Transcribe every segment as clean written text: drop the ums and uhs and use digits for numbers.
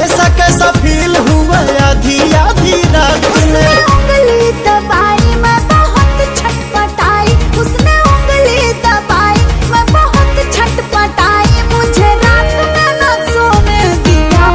कैसा कैसा फील हुआ आधी आधी रात में। उंगली दबाई मैं बहुत छटपटाई, उसने उंगली दबाई मैं बहुत छटपटाई, मुझे रात में न सोने दिया।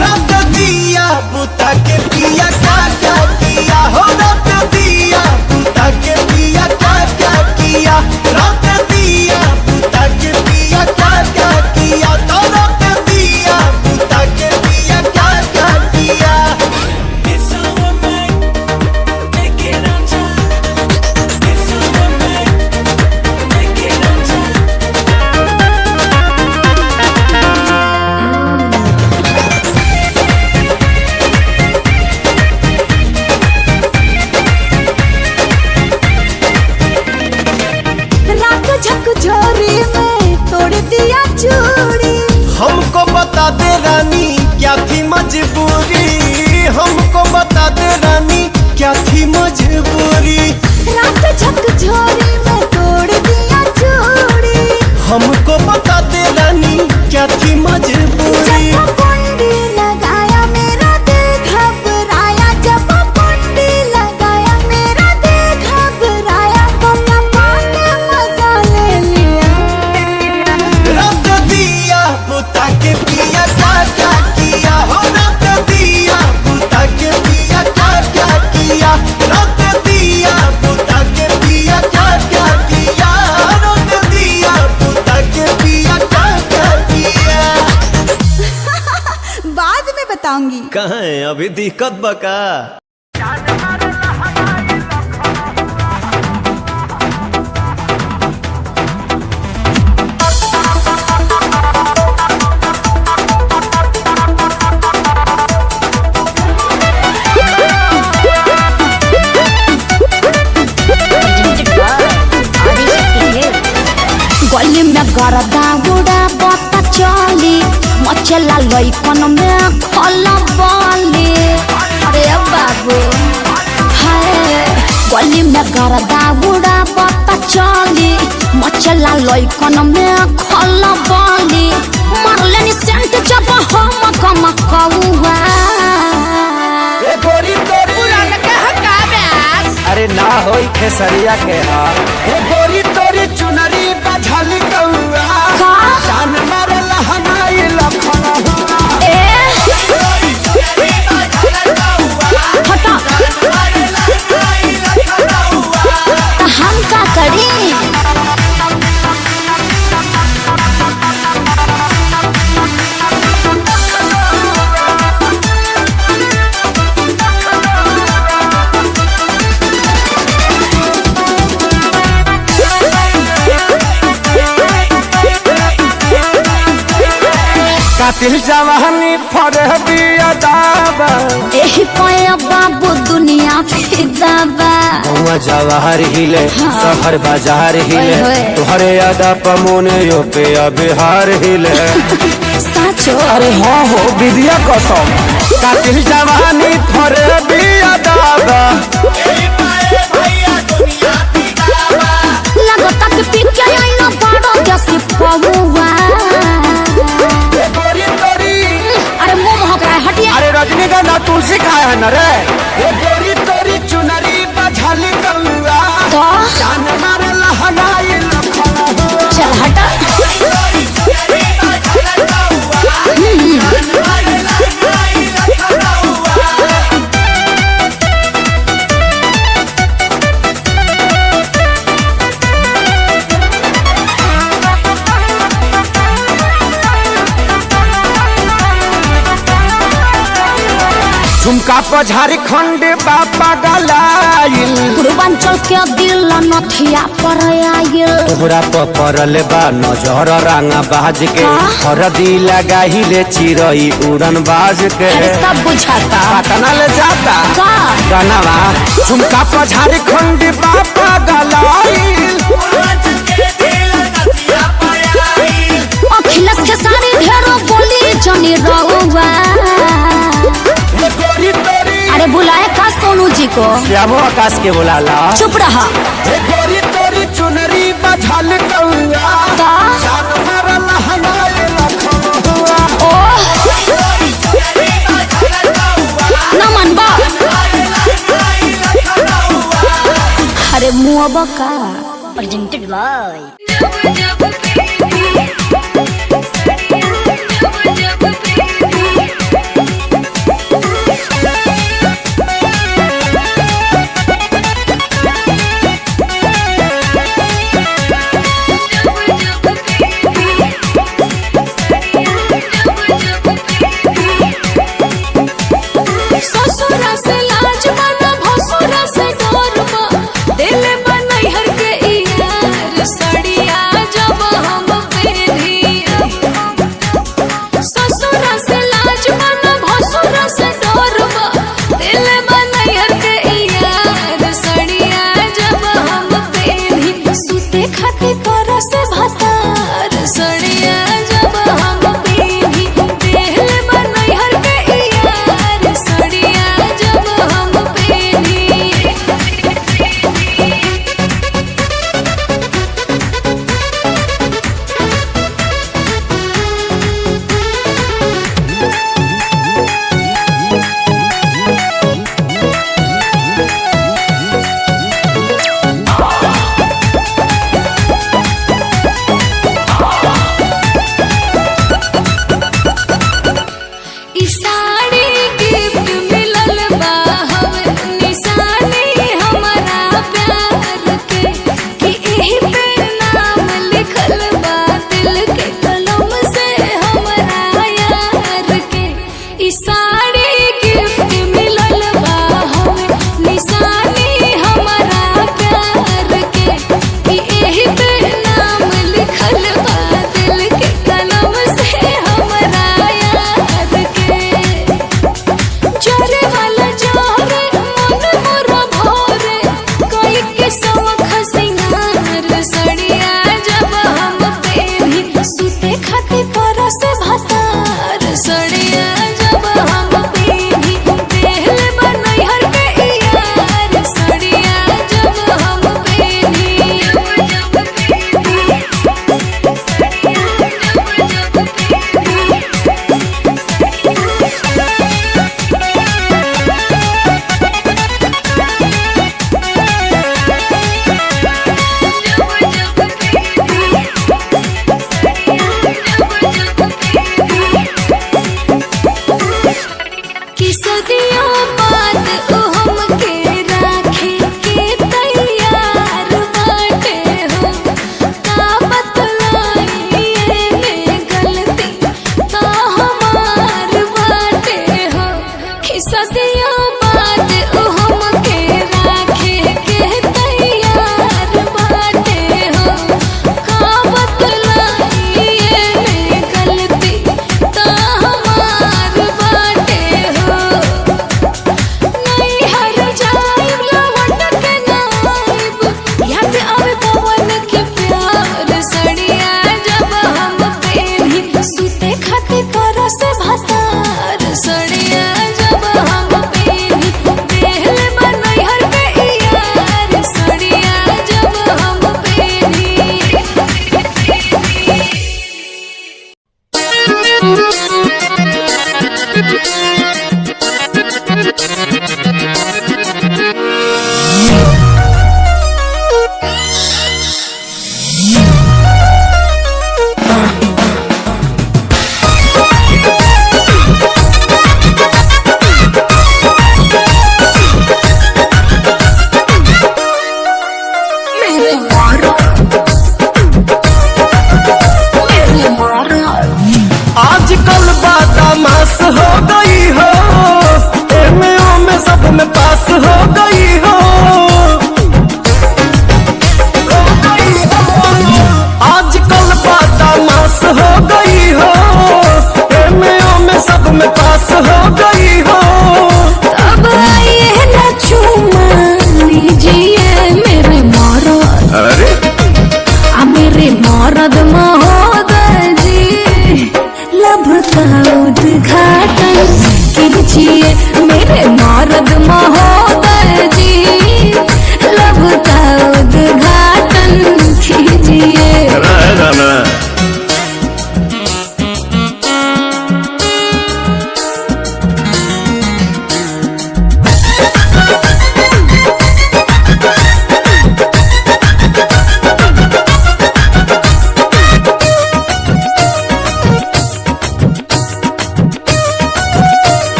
रात दिया बुता के पिया क्या क्या किया हो, रात दिया बुता के पिया क्या क्या किया, रात दिया बुता के पिया क्या क्या किया, तो रात दिया बुता के पिया क्या क्या किया। रात झकझोरी में तोड़ दिया चूड़ी, हमको बता दे रानी क्या थी मजबूरी, हमको बता दे रानी क्या थी मजबूरी। रात झकझोरी में तोड़ दिया चूड़ी, हमको बता दे रानी क्या थी मजबूरी। जब कुंडी लगाया मेरा दिल घबराया, जब कुंडी लगाया मेरा दिल घबराया, तो पापा ने मजा ले लिया। रात दिया बुता के पिया क्या क्या किया हो, रात दिया बुता के पिया क्या क्या किया, रात दिया बुता के पिया क्या क्या किया, रात दिया बुता के पिया क्या क्या किया। बाद में बताऊंगी। कहाँ है अभी दिक्कत बका। गली में गरदा उड़ा बता चली, मचला लइकन में खला बाली। अरे बाबू हाय, गली में गरदा उड़ा बता चली, मचला लइकन में खला बाली, मारलेनी सेंट जब हम कम कौआ। अरे ना होई खेसरिया के हाल, हे गोरी तोरी चुनरी बझल कौआ, का जान मारे लहनाई लखना हुआ। हटा तो हम का करी। कातिल जवानी फरे बिया दाबा, एही पाया बाबू दुनिया फिदा बा। हुआ जवाहर हिले शहर बाजार हिले, ओए। तुहरे यादा पमोने यो पे बिहार हिले। साचो अरे हाँ हो विद्या कसम, कातिल जवानी फरे बिया दाबा, लगता कि पी के आईना बड़ो जैसी पौवा। अरे मुंह महक रहा है, हटिए। अरे रजनीगंधा तुलसी खाया है न रे, ये गोरी तोरी चुनरी बझल कौआ, तो जान मारे लहनाई लखना हुआ। चल हटा। झुमका पर झारखंड बापा गलाइल, पूर्वांचल के दिल नथिया पर आयल। तोहरा पर पड़ल बा नजर रंगा बाज के, का? हरदी लगाहिले चिरई उड़न बाज के। अरे सब बुझाता पटना ले जाता का गनवा, झुमका पर झारखंड बापा गलाइल, अखिलेश के सारी ढेरों बोली जनी रहुआ। अरे बुलाए का सोनू जी को, श्यामो आकाश के बुलाला। चुप रहा। हे गोरी तोरी चुनरी बझल कौआ, का जान मारा लहनाई लखना हुआ। ओह मुआ बका presented by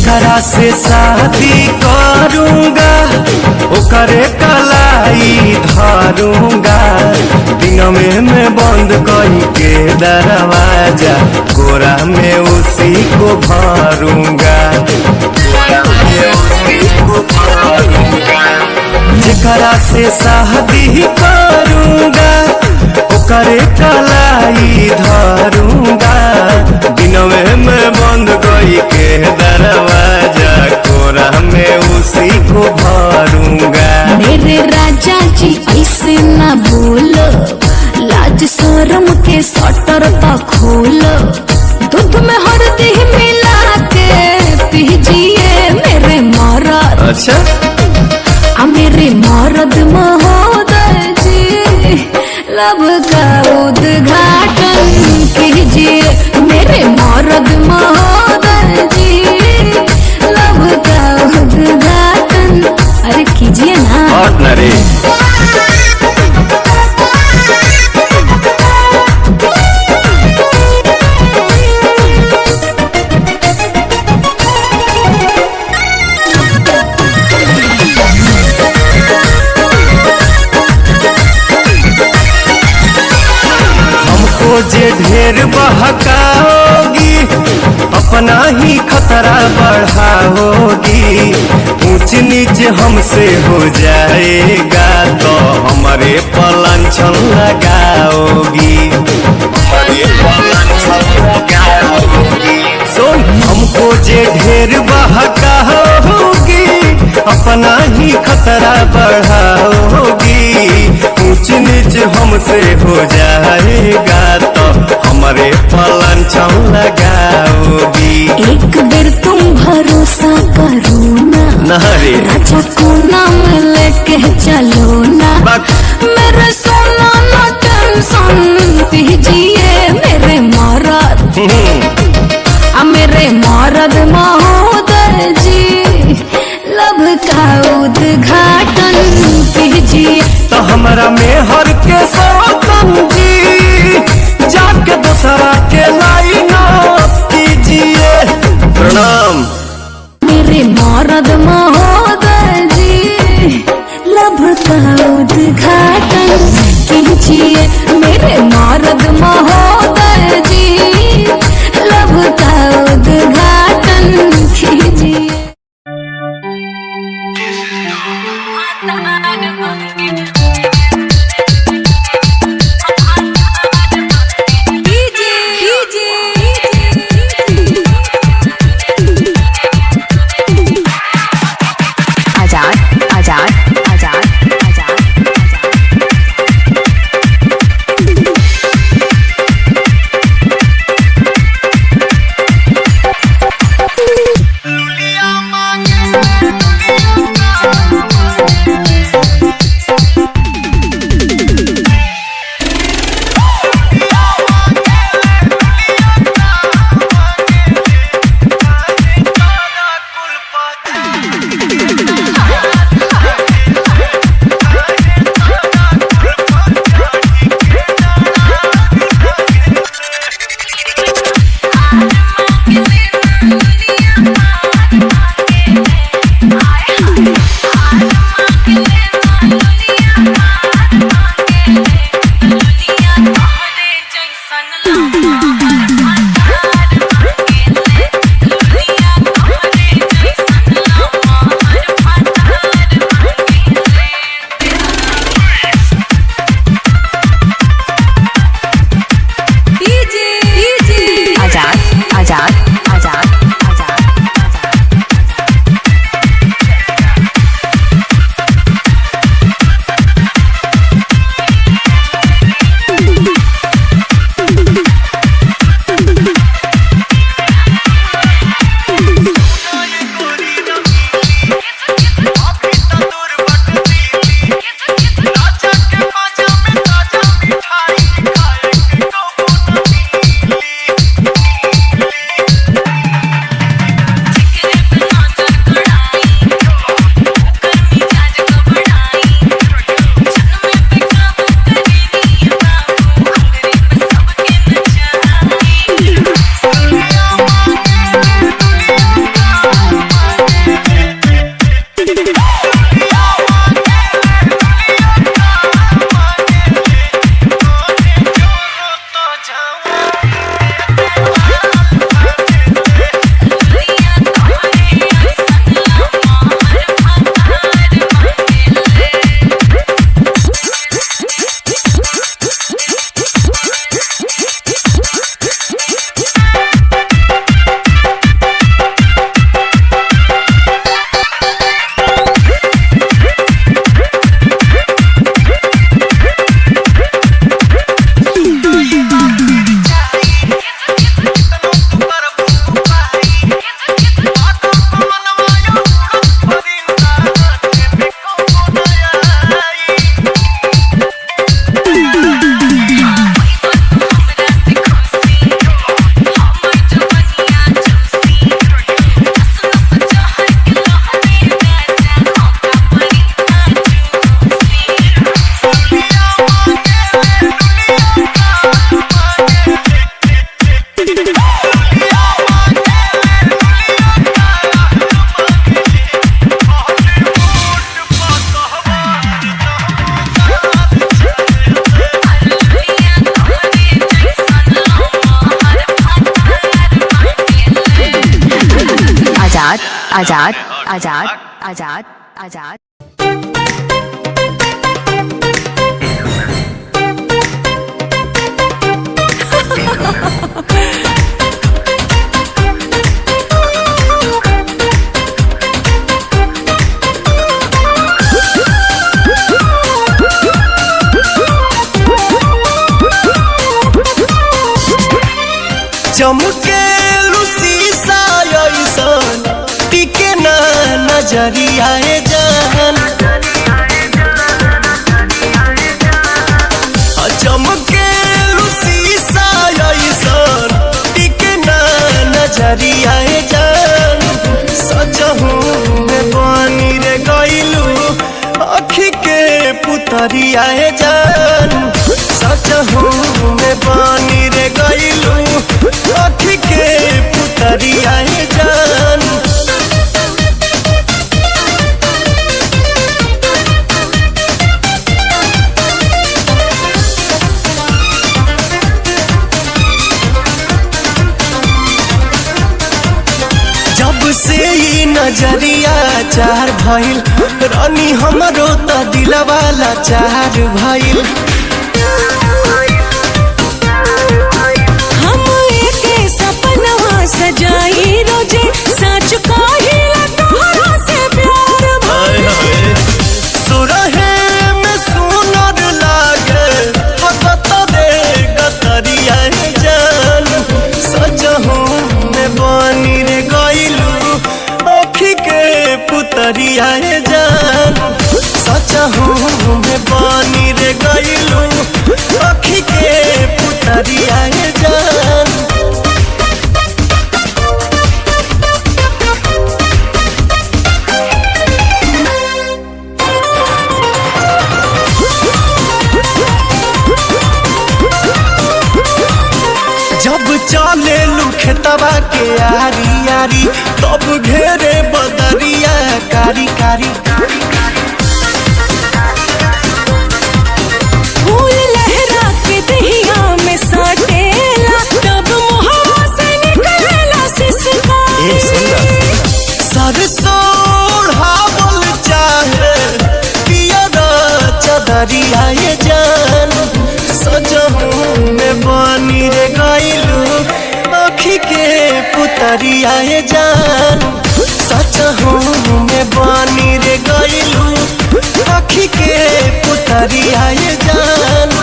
जेकरा से शादी करूंगा ओकरे कलाई धरूंगा, दिन में बंद कई के दरवाजा, कोरा में उसी को भरूंगा, कोरा में उसी को भरूंगा। जेकरा से शादी करूंगा ओकरे कलाई धरूंगा, दिन में बंद कई के दरवाजा, कोरा में उसी को भरूंगा। मेरे राजा जी ऐसे न बोलो, लाज शर्म के शटर तो खोलो, दूध में हल्दी मिला के पीजिए मेरे मरद। अच्छा मेरे मरद महोदय जी, लब का उद्घाटन कीजिए मेरे मरद महोदय जी, लब का उद्घाटन अरे कीजिए ना। ऑर्डिनरी जे ढेर बहकाओगी अपना ही खतरा बढ़ाओगी, ऊंच नीच हमसे हो जाएगा तो हमारे पलांछन लगाओगी, हमारे पलांछन लगाओगी। सुन हमको जे ढेर बहकाओगी अपना ही खतरा बढ़ाओगी, ऊंच नीच हमसे हो जाएगा तो हमारे पलांछन लगाओगी। एक बेर तुम भरोसा करो ना, राजा को नाम लेके चलो ना, मेरे सोना ना टेंशन पीजिए मेरे मरद, मेरे मरद महोदय जी, लब का उद्घाटन कीजिए। तो हमारा मेहर के सौतन जी, जाके दूसरा के लाइन कीजिए। प्रणाम मेरे मरद महोदय जी, लब का उद्घाटन कीजिए मेरे मरद महोदय जी, लब का उद्घाटन कीजिए। आजाद आजाद आजाद आजाद चमके शीशा ऐसन टिके ना नजरिया जान चमके शीशा ऐसन टिके ना नजरिया जान सजहू में बनी रे गइलू अखी के पुतरिया जान सजहू में बनी रे गइलू अखी के पुतरिया जान जब से ई नजरिया चार भइल रानी हमरो त दिलवाला चार भइल सजाई रोजे सच कहिला तोहरा से प्यार भइल सुरहे में सुनर लागे हगत दे गतरिया जान सजहू में बनी रे गइलू अखी के पुतरिया जान सजहू में बनी रे गइलू अखी के पुतरिया जान जब चले लुखेतवा के आरी आरी तब घेरे बदरिया कारी कारी फूल लहरा के दहिया में सटेला तब मुहवा से निकलेला सिसकारी सरसों ओढ़ावल चाहे पियर चदरिया जान सजहू में बनी रे गइलू अखी के पुतरिया जान सजहू में बनी रे गइलू अखी के पुतरिया जान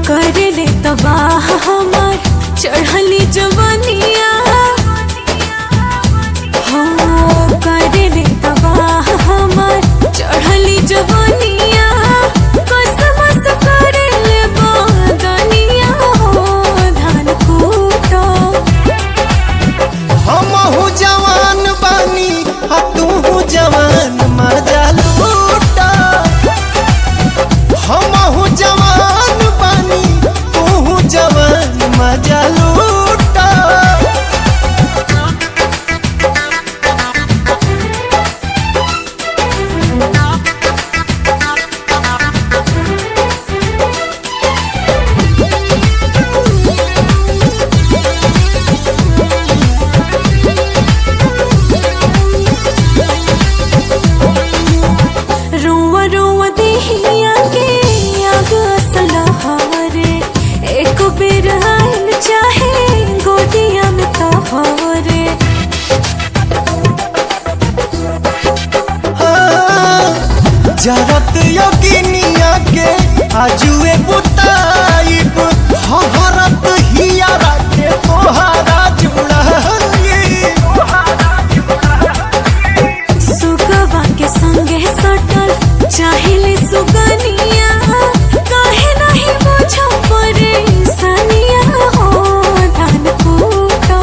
कर ले तबाह हमार चढ़ली जवानिया कर ले तबाह हमार चढ़ली जवानिया कसमस कर ले बादनिया हो धान कूटो हमहू जवान बानी आ तू जवान मजा लूटा हमहू जवान बानी तू जवान मजा लूटा रुआ रुआ देहिया के आग असलहारे एक बेर आइल चाहे गोदिया में तोहरे जरत योगिनिया के आजुए बुताइब हरत हियारा के तोहारा जुड़ाई सुगवा के संगे सटल चाहिले सुगनिया काहे नहीं बुझो परेशानिया हो धान कूटो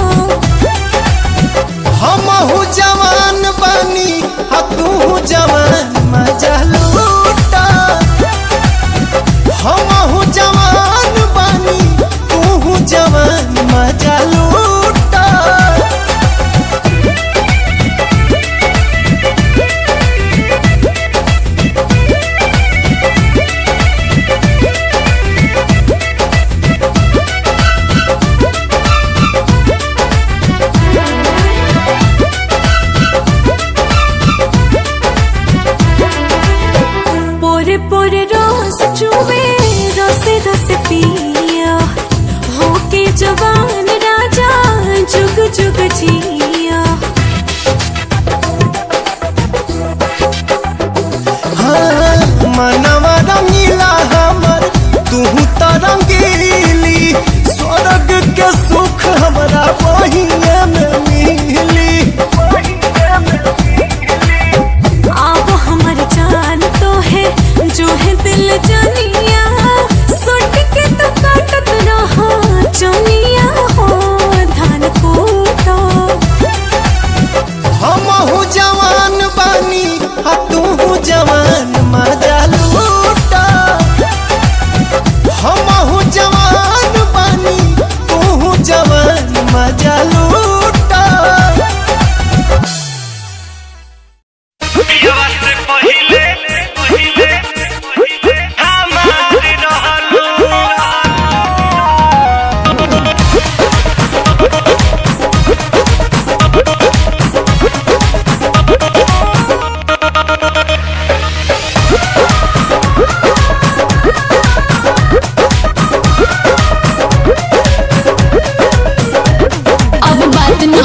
हमहू जवान बानी आ तू जवान मनवा रंगीला हमर तू तो रंगीली स्वर्ग के सुख हमरा वहीए में मिली। आप हमर जान तो है जो है दिल जानिया सुट के तो काटत रहा जनिया हो धान कूटा। हमहू जवान बानी आ तू जवान मजा लूटा। हमहू जवान बानी तू जवान मजा लूटा।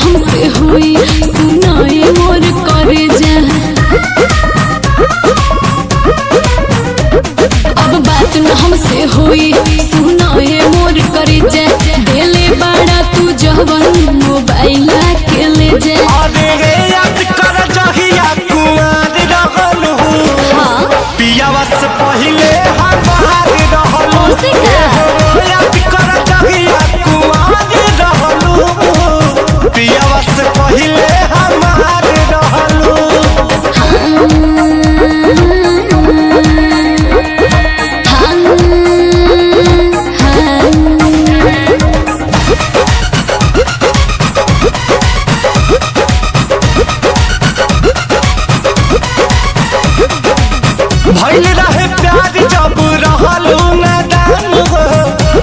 हमसे हुई सुनाए मोर करे जा। अब बात न हमसे हुई सुनाए मोर करे जा। देले बड़ा तू जवन मोबाइल के ले जा। अरे याद कर जहिया कुआर रहल हूँ। हाँ पियावा से पहिले हमार रहल हूँ। से का याद कर जहिया कुआर रहल हूँ। पियावा से पहिले हमार रहल हूँ। भइल रहे प्यार जब रहलू नादान हो।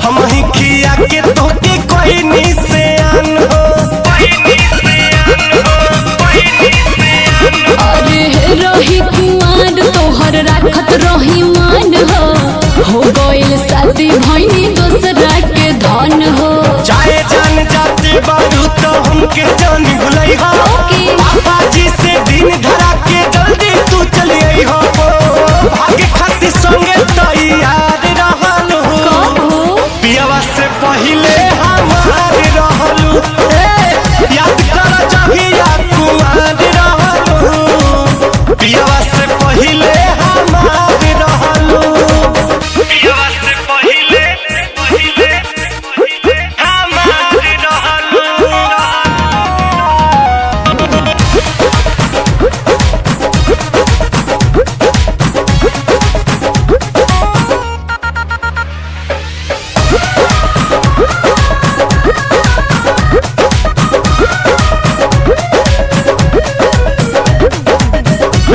हम ही खिया के तोके कोई निशान हो। अरे रही कुमार तोहर राखत रही मान हो गइल शादी भइनी दोसरा के धन हो। चाहे जान जाते बारू तो हमके जान भुलई हो। पापा जी से दिन धरा के जल्दी तू चली आई हो। भागे खातिर संगे तैयार रहल हो। पियावा से पहिले हमार रहलू। याद कर जहिया कुआर रहल हो। पियावा से पहिले हमार रहलू। पियावा से पहिले हमार रहलू।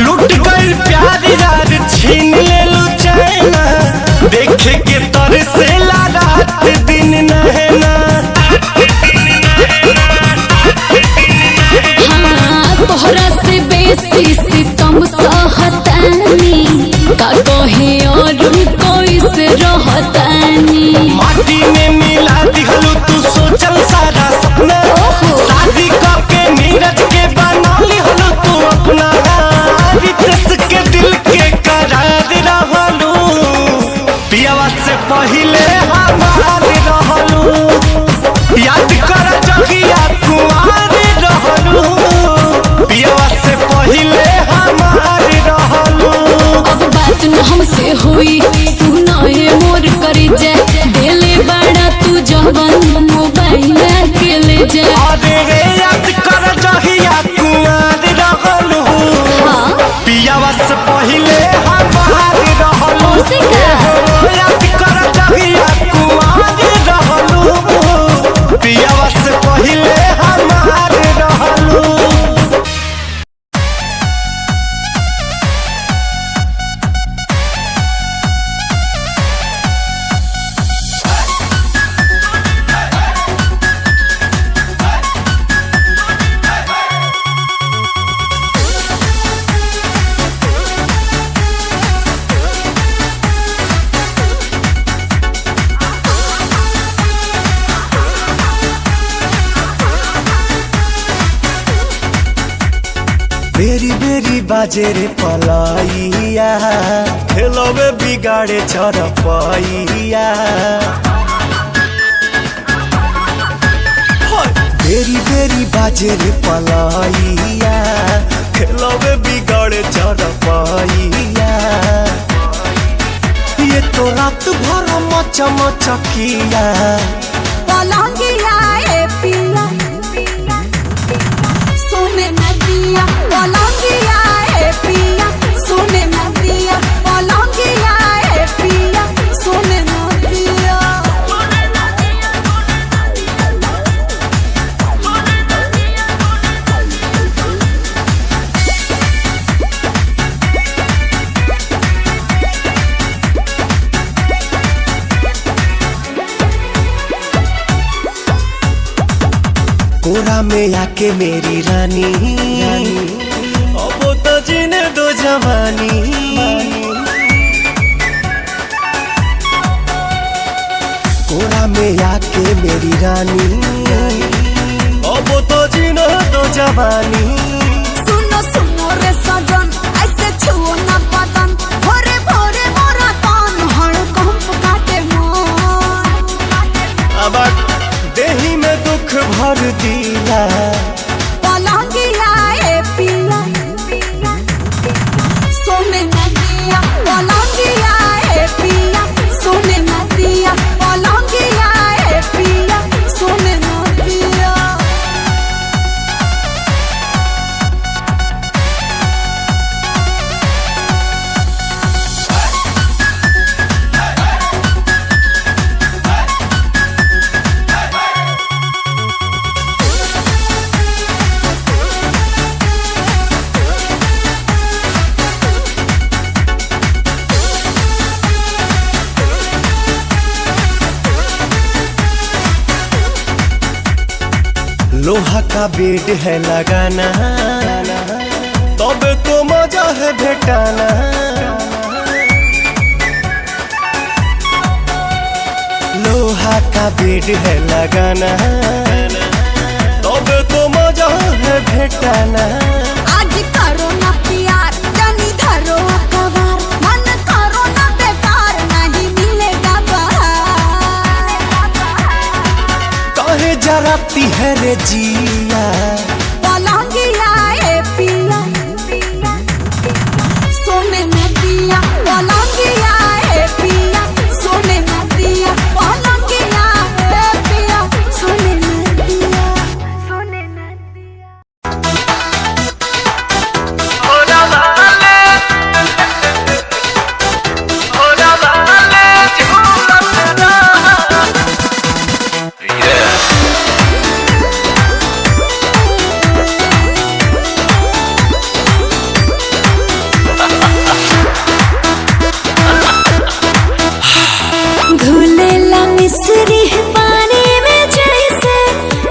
लुट गई प्यार यार छीन ले लू चैना। देखे के तर से रात दिन नहना। हाँ तोहरा से बेसी सितम सहतानी का कहे और कोई से रहतानी। माटी में मिला दिहलू तू सोचल सारा सपना। शादी करके नीरज के बना लिहलू तू अपना। रितेश के दिल के करार रहलू। पियावा से पहिले हमार रहलू। याद कर जहिया कुआर रहलू। पियावा से पहिले हमार रहलू। अब बात न हमसे हुई सुनाए मोर करे जा। देले बड़ा तू जवन मोबाइल के ले जा। अरे याद कर जहिया कुआर रहलू। पियावा से पहिले हमार रहलू। से का याद कर जहिया कुआर रहलू। पियावा से पहिले हमार रहलू। बेरी बेरी बाजे रे पलाइया खेलवे बिगाड़े चरपैया बेरी बेरी बाजे रे पलाइया खेलवे बिगाड़े चरपैया ये तो रात भर मचा मचकिया पलंगिया ए पिया सोने न दिया पलंगिया ए पिया सोने न दिया पलंगिया ए पिया सोने न दिया कोरा में आके मेरी रानी अब तो जीने दो जवानी कोरा में आके मेरी रानी अब तो जीने दो जवानी सुनो सुनो रे सजन ऐसे छुओ ना बदन भोरे भोरे मोरा तन हड़कंप काटे मन अब देही में दुख भर दिया पलंगिया ए पिया सोने न दिया पलंगिया ए पिया सोने न दिया पलंगिया ए पिया सोने न दिया लोहा का बेड है लगाना तब तो मजा है भेटाना लोहा का बेड है लगाना तब तो मजा है भेटाना आज करो ना प्यार जानी धरो अखबार मन करो ना बेकार नहीं मिलेगा बाहर कहे जराती है रे जिया पलंगिया ए पिया सोने न दिया पलंगिया ए पिया सोने न दिया पलंगिया ए पिया सोने न दिया सोने न दिया घुलेला मिस्री पानी में जैसे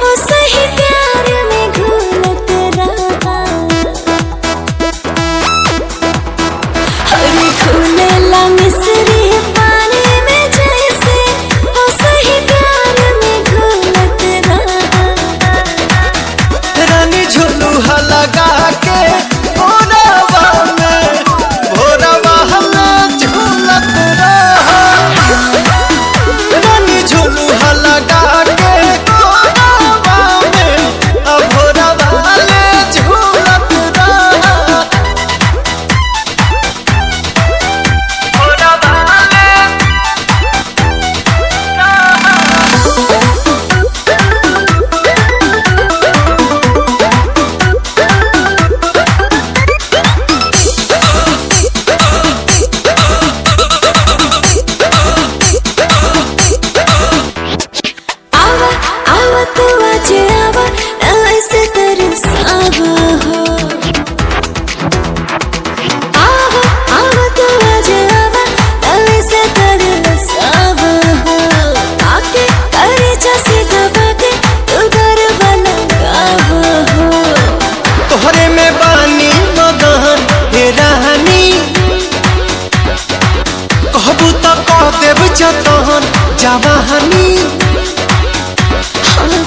वो सही प्यार में घुलत रहा अरे घुलेला मिस्री पानी में जैसे वो सही प्यार में घुलत रहा रानी झुलुहा लगा के भोरवा में भोरवा हमें झूलत रहा रानी झुलुहा लगा के भोरवा में भोरवा ले झूलत रहा आवा आवा तू आज आवा ऐसे तरसावा हो आवा आवा तू आज आवा ऐसे तरसावा हो आके करे जैसे दबा के तू गरबा लगावा हो तोहरे में बानी मगन हे रानी कहबू तो कह देव चतन जवानी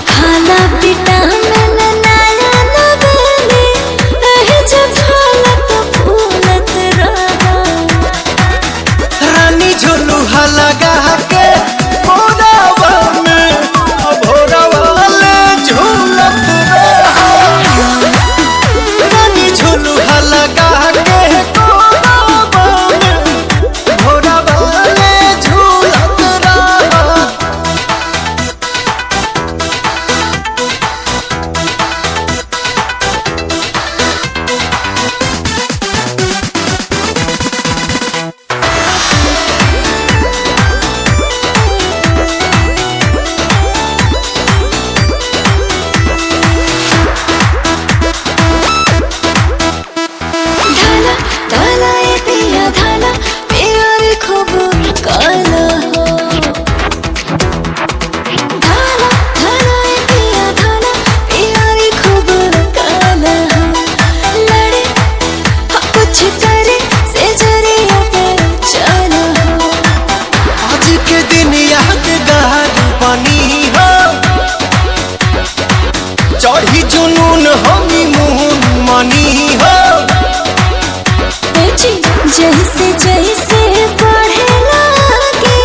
खाना विटामिन नया नवेली एही जब फूलत फूलत रहा झुलुहा लगा के भोरावा में भोरावा ले झूलत रहा रानी झुलुहा लगा के भोरावा में भोरावा ले झूलत रहा। धाना धाना ए पिया धाना प्यार खूब काला हो धाना धाना ए पिया धाना प्यार खूब काला हो लड़े कुछ करे से जरिया पर चला हो आज के दिन यादगार बनी हो चढ़ी जुनून हनीमून मनी हो जैसे जैसे बढ़े लागे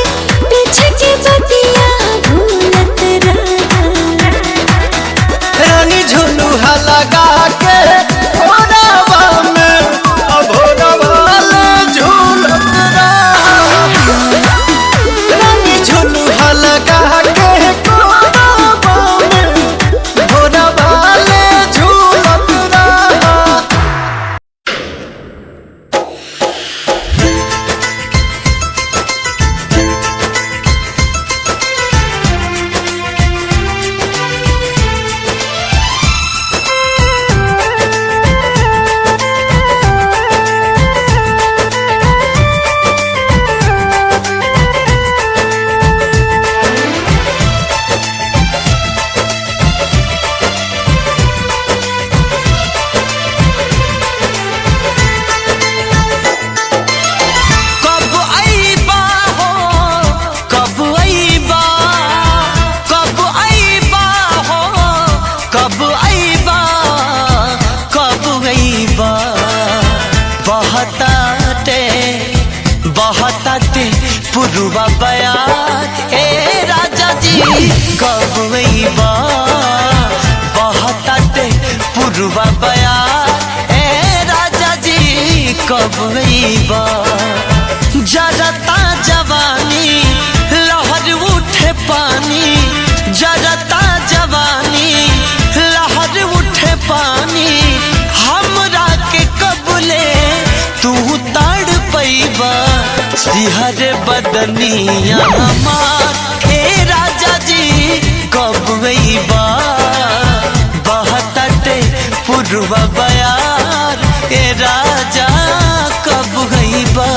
पीछे की बतिया भूलत रहा रानी झुलुहा लगा के भोरावा में भोरावा ले झूलत रहा रानी झुलुहा लगा के भोरावा में भोरावा ले झूलत रहा। कब आईबा हो कब आईबा कब आईबा हो कब आईबा कब आईबा बहताते पुरुवा बया ए राजा जी कब आईबा बहताते पुरुवा बया ए राजा जी कब आईबा जरता जवानी लहर उठे पानी जरता जवानी लहर उठे पानी हमरा के कबले तू ताड़ पैबा सिहर बदनिया हमार हे राजा जी कब आईबा बहताते पुरवा बयार ए राजा कब आईबा।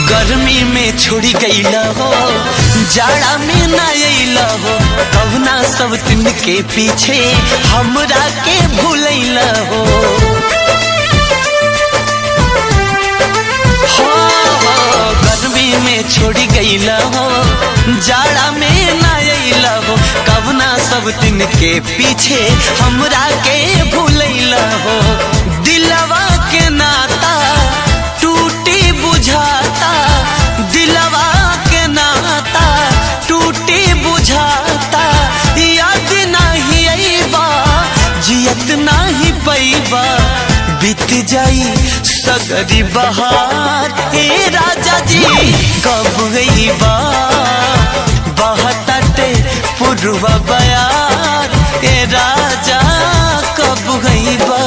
गर्मी में छोड़ी गईला हो जाड़ा में ना अइला हो कवना सब दिन के पीछे हमरा के भूलैला हो गर्मी में छोड़ी गईला हो जाड़ा में ना अइला हो कवना सब दिन के पीछे हमरा के भूलैला हो दिलवा के नाता टूटी बुझाता दिलवा के नाता टूटी बुझाता याद नहीं आईबा जियत नहीं पैबा बीत जाई सगरी बहार ए राजा जी कब आईबा बहताते पुरवा बयार ए राजा कब आईबा।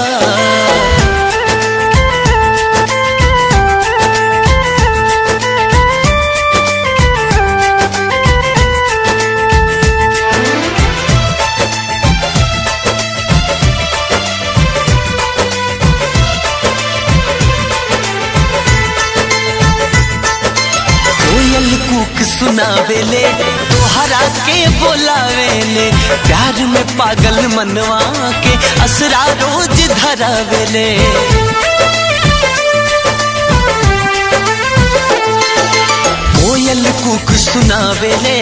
कूक सुनावेले तोहरा के बोलावेले प्यार में पागल मनवा के असरा रोज धरावेले। सुनावेले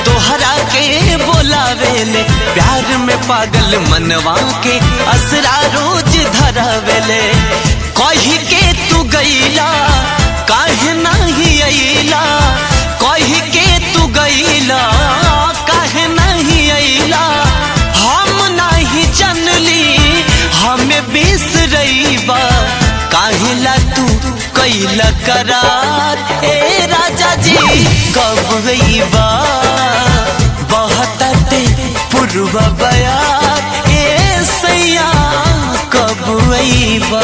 तोहरा के बोलावेले प्यार में पागल मनवा के असरा रोज धरावेले कही के तू गईला काहे नहीं अइला कही के तू गईला काहे नहीं अइला हम नहीं जनली हमें बिसरइबा काहे ला तू कैला करार ए राजा जी कब अइबा बहताते पुरवा बयार ए सैया कब अइबा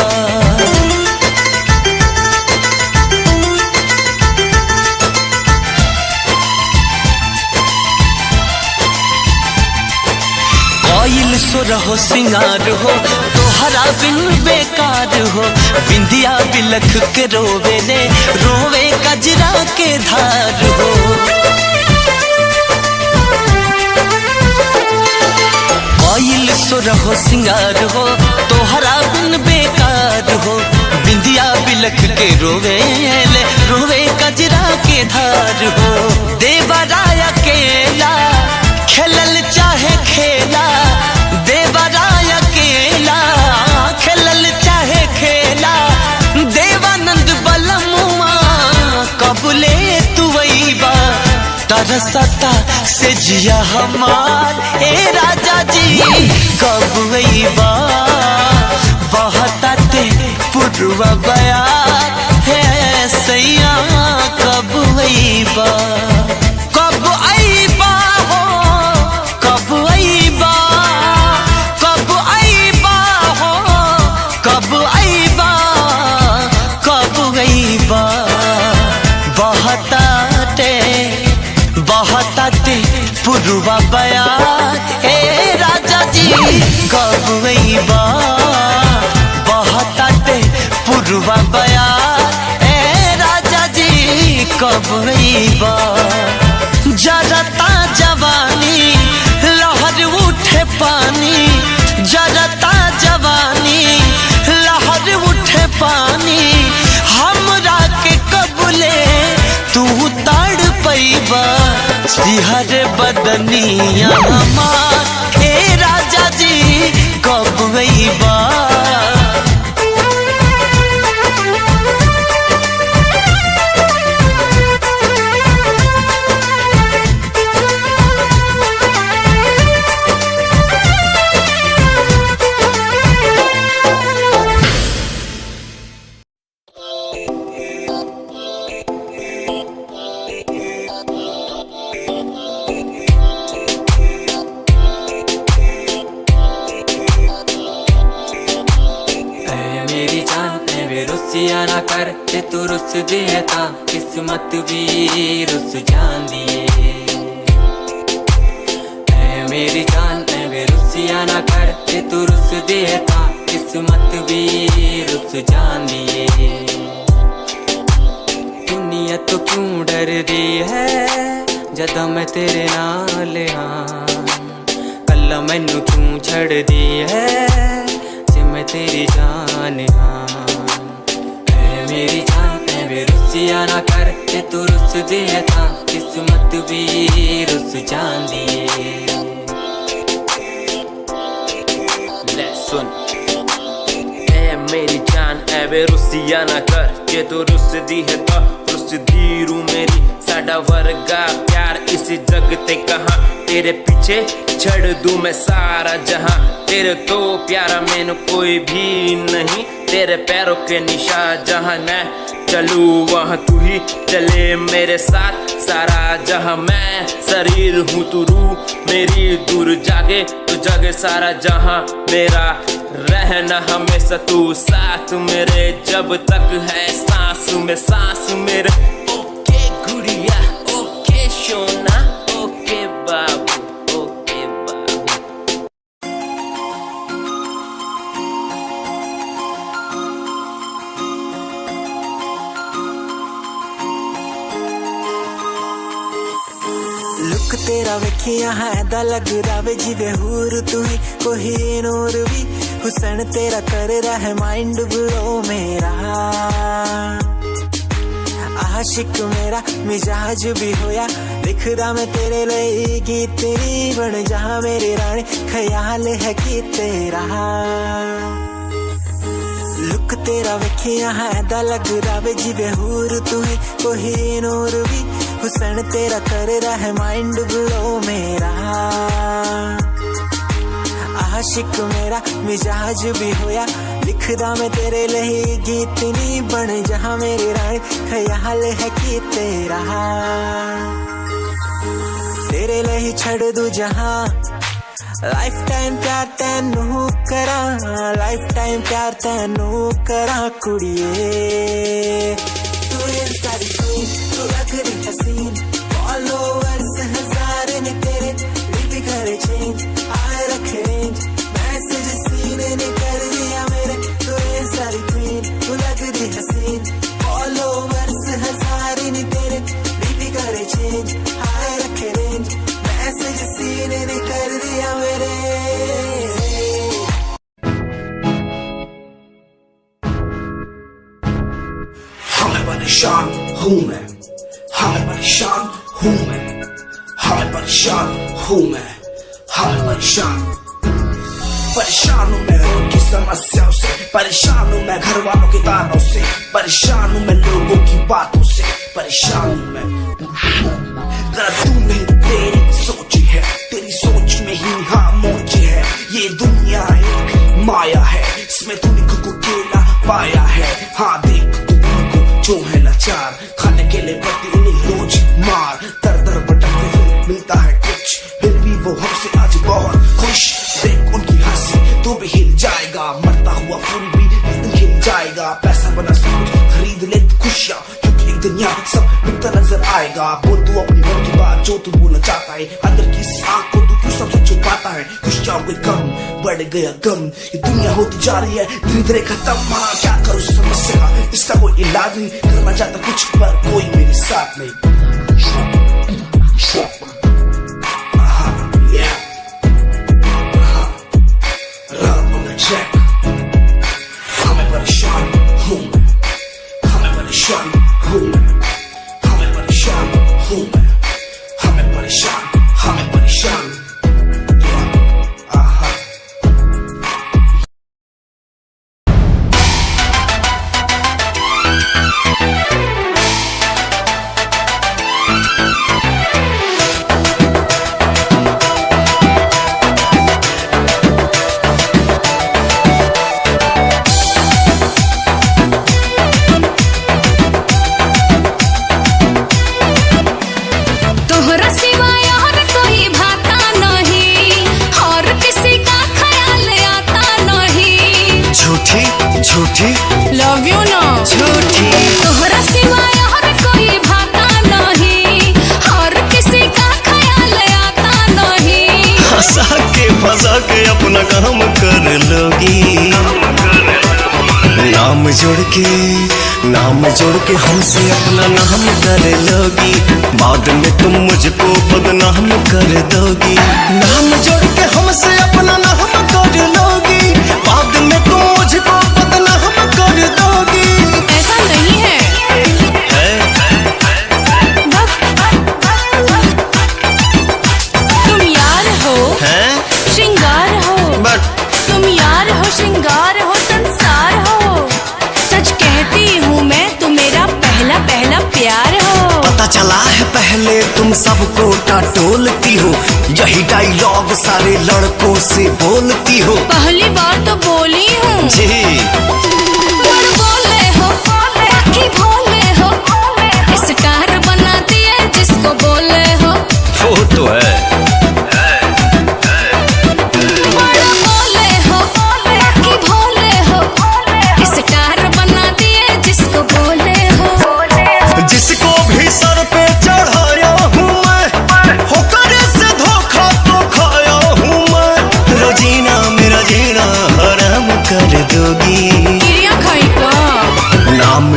कोयल सुर हो सिंगार हो तोहरा बिन बेकार हो बिंदिया बिलख के रोवेले रोवे कजरा के धार हो कोयल सुर हो सिंगार हो तोहरा बिन बेकार हो बिंदिया बिलख के रोवेले रोवे कजरा के धार हो देवराय अकेला खेलल चाहे खेला देवराय अकेला खेलल चाहे खेला देवानंद बलमुआ कबले तू अइबा तरसता से जिया हमार ए राजा जी कब अइबा बहताते पुरवा बयार है सैया कब अइबा कब अइबा हो कब अइबा कब अइबा हो कब अइबा कब अइबा बहताते पुरवा बयार हे राजा जी कब अइबा बहताते पुरवा बयार हे राजा जी कब अइबा जरता जवानी लहर उठे पानी जरता जवानी लहर उठे पानी हमरा के कबले तू ताड़ पैबा सिहर बदनिया हमार हे राजा जी कब अइबा ना कर ते तू रुस देता किस्मत भी रुस जांदी ऐ मेरी जान ऐ वे रुसिया ना कर ते तू रुस देता किस्मत भी रुस जांदी दुनिया तो क्यों डर रही है जदा मैं तेरे नाल हाँ कल्ला मैनू क्यों छड़ दी है जे मैं तेरी जान हाँ मेरी जान है वे रुसिया ना कर ते तू रुस देता किस्मत भी रुस जांदी ले सुन ऐ मेरी जान है वे रुसिया ना कर ते तू रुस देता रुस दी रू मेरी साडा वर्गा प्यार इस जग ते कहां तेरे पीछे छड़ दूं मैं सारा जहां तेरे तो प्यारा मैनू कोई भी नहीं तेरे पैरों के निशान जहाँ मैं चलूँ वहाँ तू ही चले मेरे साथ सारा जहाँ मैं शरीर हूँ तू रूह मेरी दूर जागे तू जागे सारा जहाँ मेरा रहना हमेशा तू साथ मेरे जब तक है सांस में सांस मेरे ओके गुड़िया ओके सोना ओके बाबू लुक तेरा वेखिया है दा लग रहा जिवे हूर तू ही कोई नूर भी हुसन तेरा कर रहा है माइंड ब्लो मेरा आशिक मेरा मिजाज भी होया लिखदा मैं तेरे लिए गीत नी बन जा मेरी रानी ख्याल है कि तेरा लुक तेरा वेखिया है दा लगदा वे जिवे हूर तू है कोई नूर भी हुसन तेरा कर रहा है माइंड ब्लो मेरा आशिक मेरा मिजाज भी होया लिखदा मैं तेरे लिए गीत नी बन जा मेरी रानी ख्याल है कि तेरा तेरे लिए छड़ दूं जहां लाइफ टाइम प्यार तैनू करा लाइफ टाइम प्यार तैनू करा कुड़िए तू इंस्टा दी क्वीन तू लगदी हसीन फॉलोअर्स हजार ने तेरे भी करे चेंज आए रखे रेंज मैसेज सीन ने कर दिया मेरे तू इंस्टा दी क्वीन तू लगदी हसीन फॉलोअर्स हजार ने तेरे भी करे चेंज आए रखे रेंज मैसेज सीन ने कर दिया मेरे परेशान हूँ मैं हमें परेशान हूँ मैं हमें परेशान हूँ मैं हमें परेशान हूँ मैं उनकी समस्याओं से परेशान हूँ मैं घर वालों के तानों से परेशान हूँ मैं लोगों की बातों से परेशान हूँ मैं गलत तू नहीं तेरी सोच है तेरी सोच में ही हाँ मोची है ये दुनिया एक माया है इसमें तूने खुद को अकेला पाया है हाँ देख जो है लाचार खाने के लिए पड़ती उन्हें रोज मार दर दर भटकते हुए मिलता है कुछ फिर भी वो हमसे आज बहुत खुश देख उनकी हंसी तो भी हिल जाएगा मरता हुआ फूल भी एक दिन खिल जाएगा पैसा बना सब कुछ खरीद ले खुशियाँ क्योंकि एक दिन यहाँ सब मिलता नजर आएगा बोल तू अपनी मन की बात जो तू बोलना चाहता है अंदर की इस आँख को तू क्यों सबसे छुपाता है खुशियाँ हुए कम बढ़ गया गम ये दुनिया होती जा रही है धीरे धीरे खत्म हाँ क्या करूँ समस्या का इसका कोई इलाज नहीं करना चाहता कुछ पर कोई मेरे साथ नहीं हमें परेशान हूँ मैं हमें परेशान हूँ मैं हमें परेशान हूँ मैं हमें परेशान तोहरा सिवाय और कोई भाता नहीं और किसी का ख्याल आता नहीं झूठी झूठी लव यू ना झूठी तोहरा सिवाय और कोई भाता नहीं और किसी का ख्याल आता नहीं फंसा के अपना काम कर लोगी नाम जोड़ के हमसे अपना नाम कर लोगी बाद में तुम मुझको बदनाम कर दोगी नाम जोड़ के हमसे अपना नाम कर लोगी बाद में तुम मुझको बदनाम कर दोगी ऐसा नहीं है तुम यार हो श्रृंगार हो तुम यार हो श्रृंगार हो संसार हो सच कहती हूँ मैं तुम मेरा पहला पहला प्यार हो पता चला है पहले तुम सबको टटोलती हो यही डायलॉग सारे लड़कों से बोलती हो पहली बार तो बोली हूँ जी बोले हो बाकी भोले हो स्टार बना दिए जिसको बोले हो वो तो है बोले हो बाकी भोले हो स्टार बना दिए जिसको बोले हो जिसको भी सर पे चढ़ाया हूँ मैं होकर से धोखा तो खाया हूँ मैं रोजीना मेरा जीना हराम कर दोगी गिरिया खाई का नाम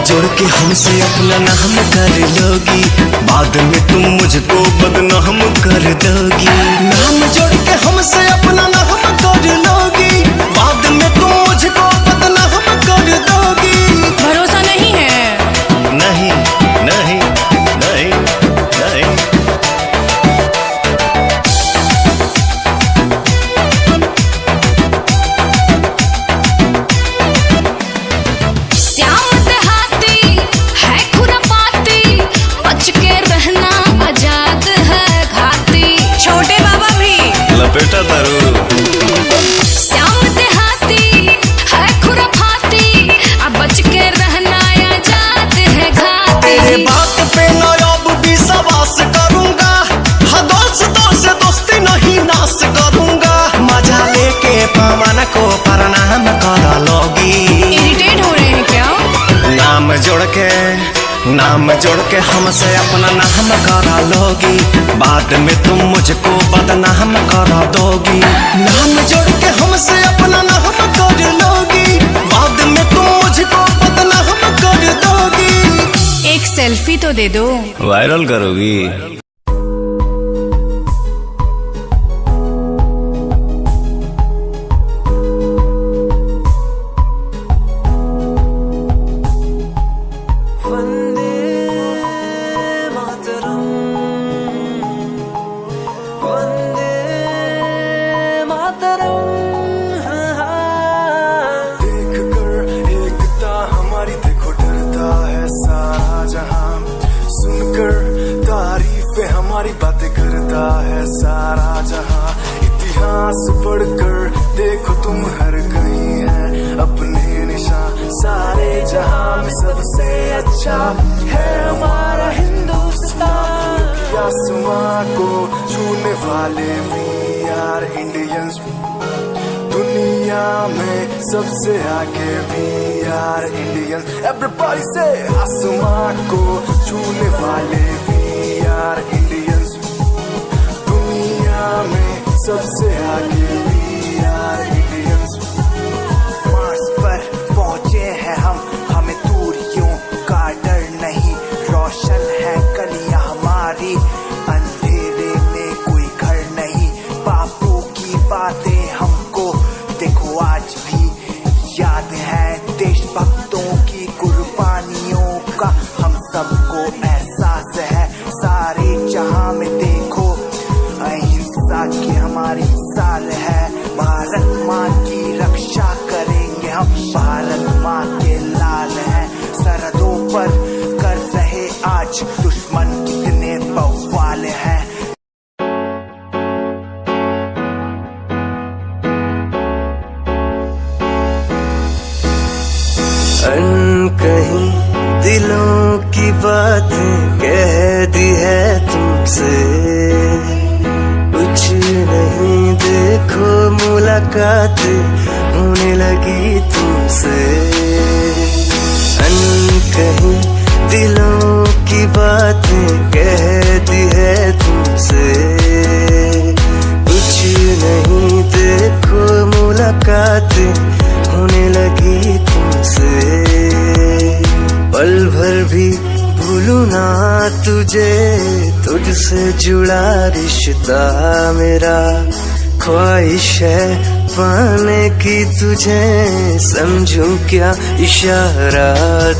जोड़ के हमसे अपना नाम कर लोगी बाद में तुम मुझको बदनाम कर दोगी नाम जोड़ के हमसे अपना नाम कर लोगी बाद में तुम मुझको बदनाम कर दोगी भरोसा नहीं है नहीं नहीं नहीं नाम जोड़ के हमसे अपना नाम करा लोगी, बाद में तुम मुझको बदनाम करा दोगी। नाम जोड़ के हमसे अपना नाम कर लोगी, बाद में तुम मुझको बदनाम कर दोगी। एक सेल्फी तो दे दो। वायरल करोगी? हमारी बातें करता है सारा जहां, इतिहास पढ़कर देखो तुम हर कहीं है अपने निशान। सारे जहां में सबसे अच्छा है हमारा हिंदुस्तान। आसमां को छूने वाले वी आर इंडियंस, दुनिया में सबसे आगे वी आर इंडियंस। एवरीबॉडी से आसमां को छूने वाले वी आर इंडियंस, दुनिया में सबसे आगे वी आर इंडियंस। मार्स पर पहुंचे हैं हम, हमें दूरियों का डर नहीं। रोशन है गलियां हमारी, अंधेरे में कोई घर नहीं। बापू की बातें हमको देखो आज भी याद है, देशभक्तों की कुर्बानियों का हम सबको एहसास है। सारे जहां में देखो अहिंसा की हमारी साल है। भारत माँ की रक्षा करेंगे हम, भारत माँ के लाल हैं। सरहदों पर कर रहे आज दुश्मन कितने बवाल हैं। कहीं दिलों की बातें कह दी है तुमसे, कुछ नहीं देखो मुलाकात होने लगी तुमसे। कहीं दिलों की बातें कह दी है तुमसे, कुछ नहीं देखो मुलाकात होने लगी तुमसे। पल भर भी भूलूं ना तुझे, तुझसे जुड़ा रिश्ता मेरा। ख्वाहिश है पाने की तुझे, समझूं क्या इशारा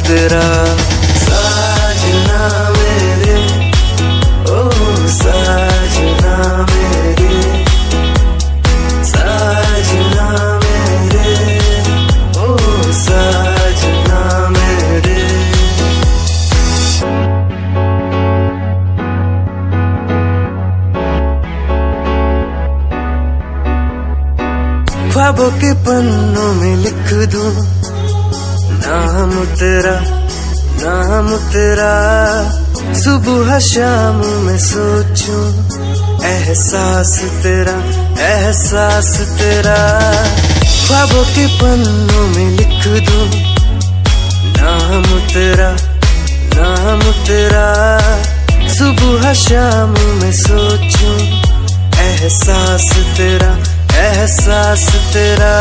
तेरा। साजना मेरे, ओ साजना मेरे, साजना मेरे, ओ साजना मेरे। ख्वाबों के पन्नों में लिख दूं नाम तेरा, नाम तेरा। सुबह शाम में सोचूं एहसास तेरा, एहसास तेरा। ख्वाबों के पन्नों में लिख दूं नाम तेरा, नाम तेरा। सुबह शाम में सोचूं एहसास तेरा, एहसास तेरा।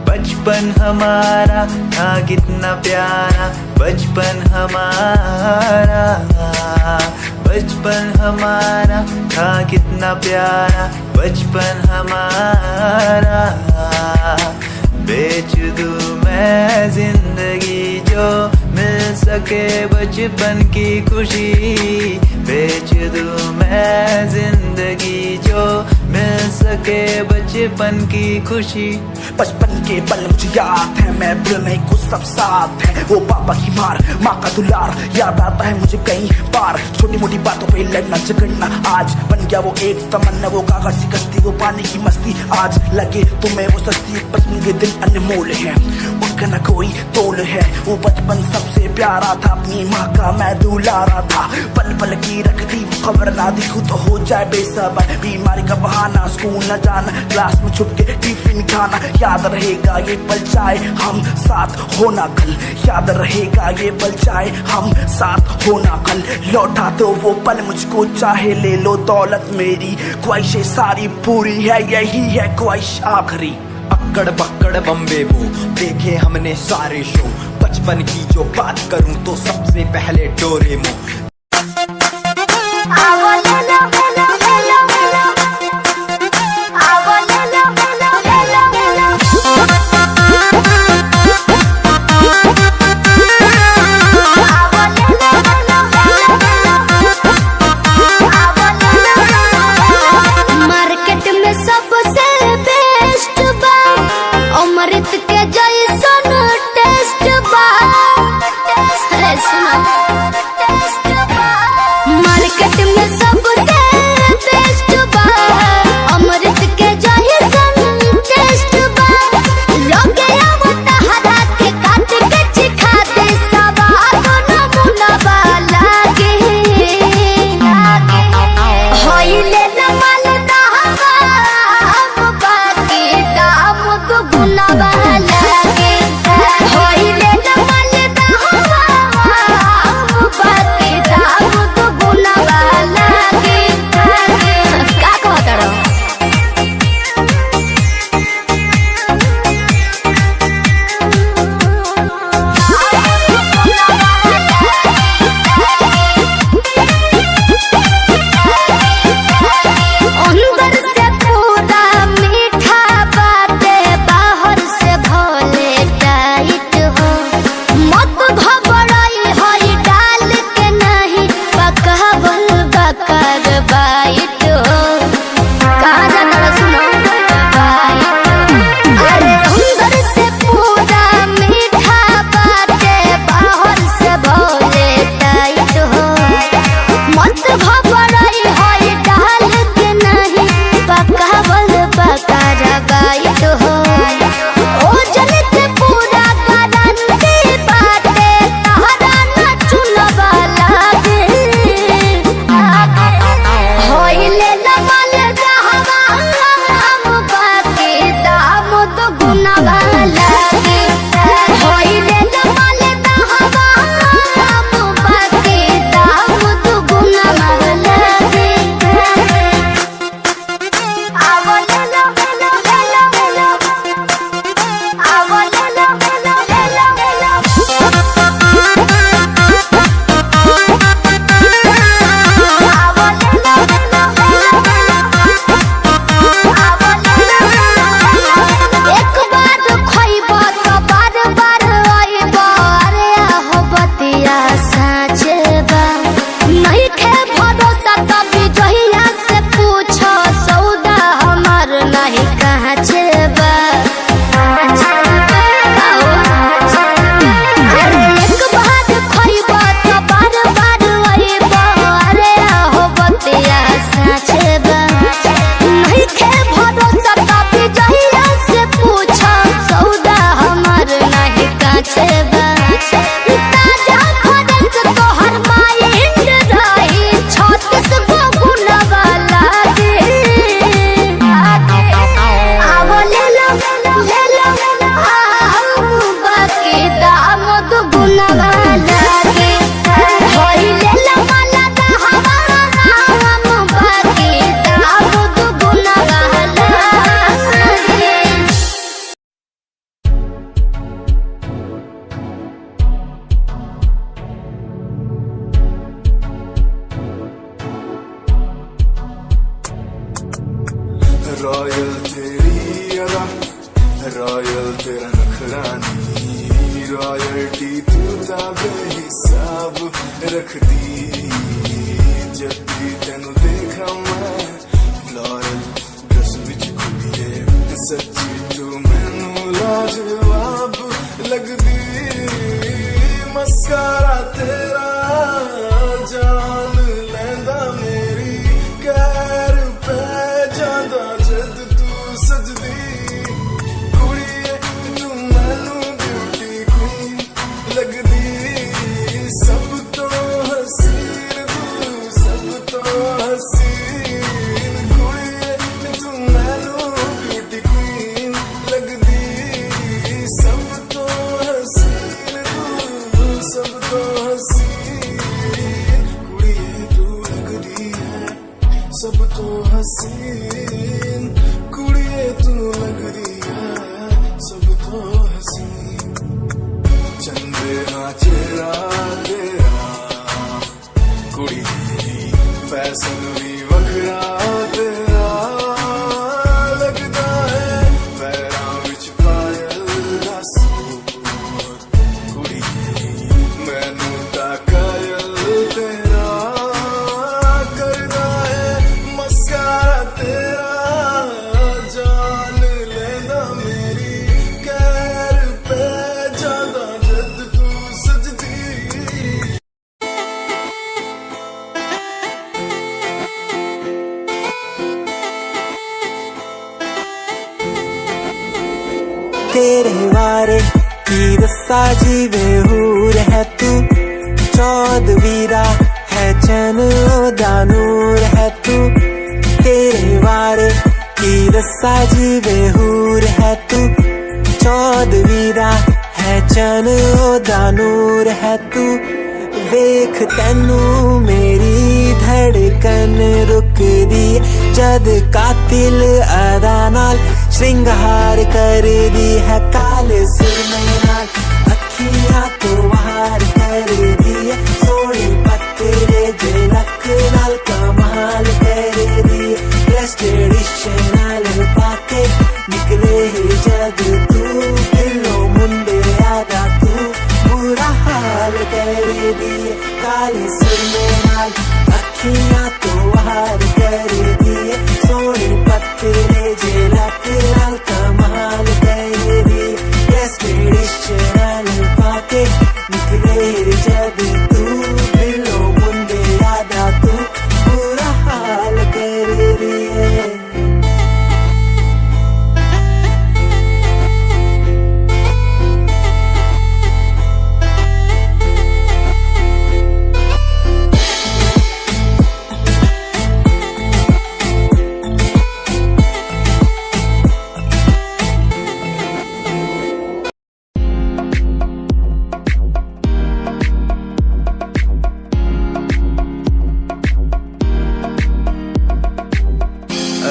बचपन हमारा था कितना प्यारा, बचपन हमारा, बचपन हमारा था कितना प्यारा, बचपन हमारा। बेच दूं मैं जिंदगी जो मिल सके बचपन की खुशी, बेच दूं मैं जिंदगी जो मिल सके बचपन की खुशी। बचपन के पल मुझे याद है, मैं भूल नहीं कुछ सब साथ है। वो पापा की मार, माँ का दुलार याद आता है मुझे कई बार। छोटी मोटी बातों पे लड़ना झगड़ना आज बन गया वो एक तमन्ना। वो कागज की कश्ती, वो पानी की मस्ती, आज लगे तुम्हें वो सस्ती। बचपन के दिन अनमोल है, उनका न कोई तोल है। वो बचपन सबसे प्यारा था, अपनी माँ का मैं दुलारा था। पल पल की रखती खबर ना दिखूं तो हो जाए बेसबर। बीमारी का बहाना, स्कूल न जाना, क्लास में छुप के टिफिन खाना, याद रहेगा ये पल चाहे हम साथ होना कल, याद रहेगा ये पल चाहे हम साथ होना कल। लौटा दो वो पल मुझको, चाहे ले लो दौलत मेरी, ख्वाहिशें सारी पूरी है, यही है ख्वाहिश आखिरी। अक्कड़ बक्कड़ बम्बे बो देखे हमने सारे शो, बचपन की जो बात करूं तो सबसे पहले डोरेमोन। रॉयल तेरी अदा, रॉयल तेरा नखरानी, रॉयल्टी तू बेहिसाब रख दी। जब भी तेनू देखा मैं फ्लोरल ड्रेस विच कुड़िए, सच्ची तू मैनू लाजवाब लगदी। मस्कारा तेरा जान लैंदा मेरी, कैर पै जांदा जद तू सजदी। कुड़िए तू मैनू ब्यूटी क्वीन लगदी, सब तो हसीन तू, सब तो हसीन। कुड़िए तू मैनू सब तो हसीन कुड़िए तू लग रही है सब तो हसीन चंद्रमा चेहरा तेरा कुड़ी फैशन भी वखरा तेरा लगता है पैरां विच पायल दा सूर कुड़ी मैनू तां कायल तेरा करदा है मस्कारा तेरा जान लेंदा मेरी कहर पे जादा जद तू सजदी तेरे बारे की दस्सा जीवे हूर है तू चौदवीरा है चन दा नूर है तू तेरे बारे की दस्सा जीवे हूर है तू चौदवीरा है चन दा नूर है तू वेख तैनू मेरी धड़कन रुकदी जद कातिल अदा नाल श्रृंगार कर दी है काले सुरमे नाल अखियां तो वार कर दी है सोने पत्ते जे लक नाल कमाल कर दी ड्रेस ट्रेडिशनल पाके निकले जद तू दिलो मुंडे आदा तू बुरा हाल कर दी काले सुरमे नाल अखियां तो वार कर दी है सोने पत्ते जे लक नाल कमाल कर दी ड्रेस ट्रेडिशनल पाके निकले जद तू दिलो मुंडे आदा तू बुरा हाल कर दी है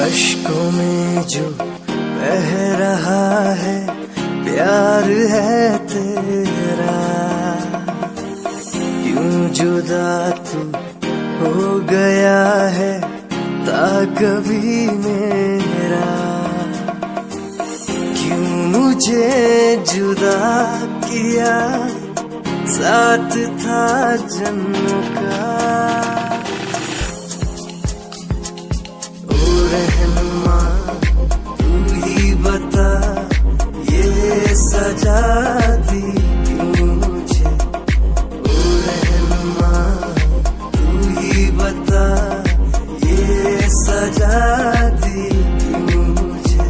अश्कों में जो बह रहा है प्यार है तेरा यूं जुदा तू हो गया है ता कभी मेरा क्यों मुझे जुदा किया साथ था जन्मों का रहनुमा तू ही बता ये सजा दी क्यों मुझे ओ रहनुमा तू ही बता ये सजा दी क्यों मुझे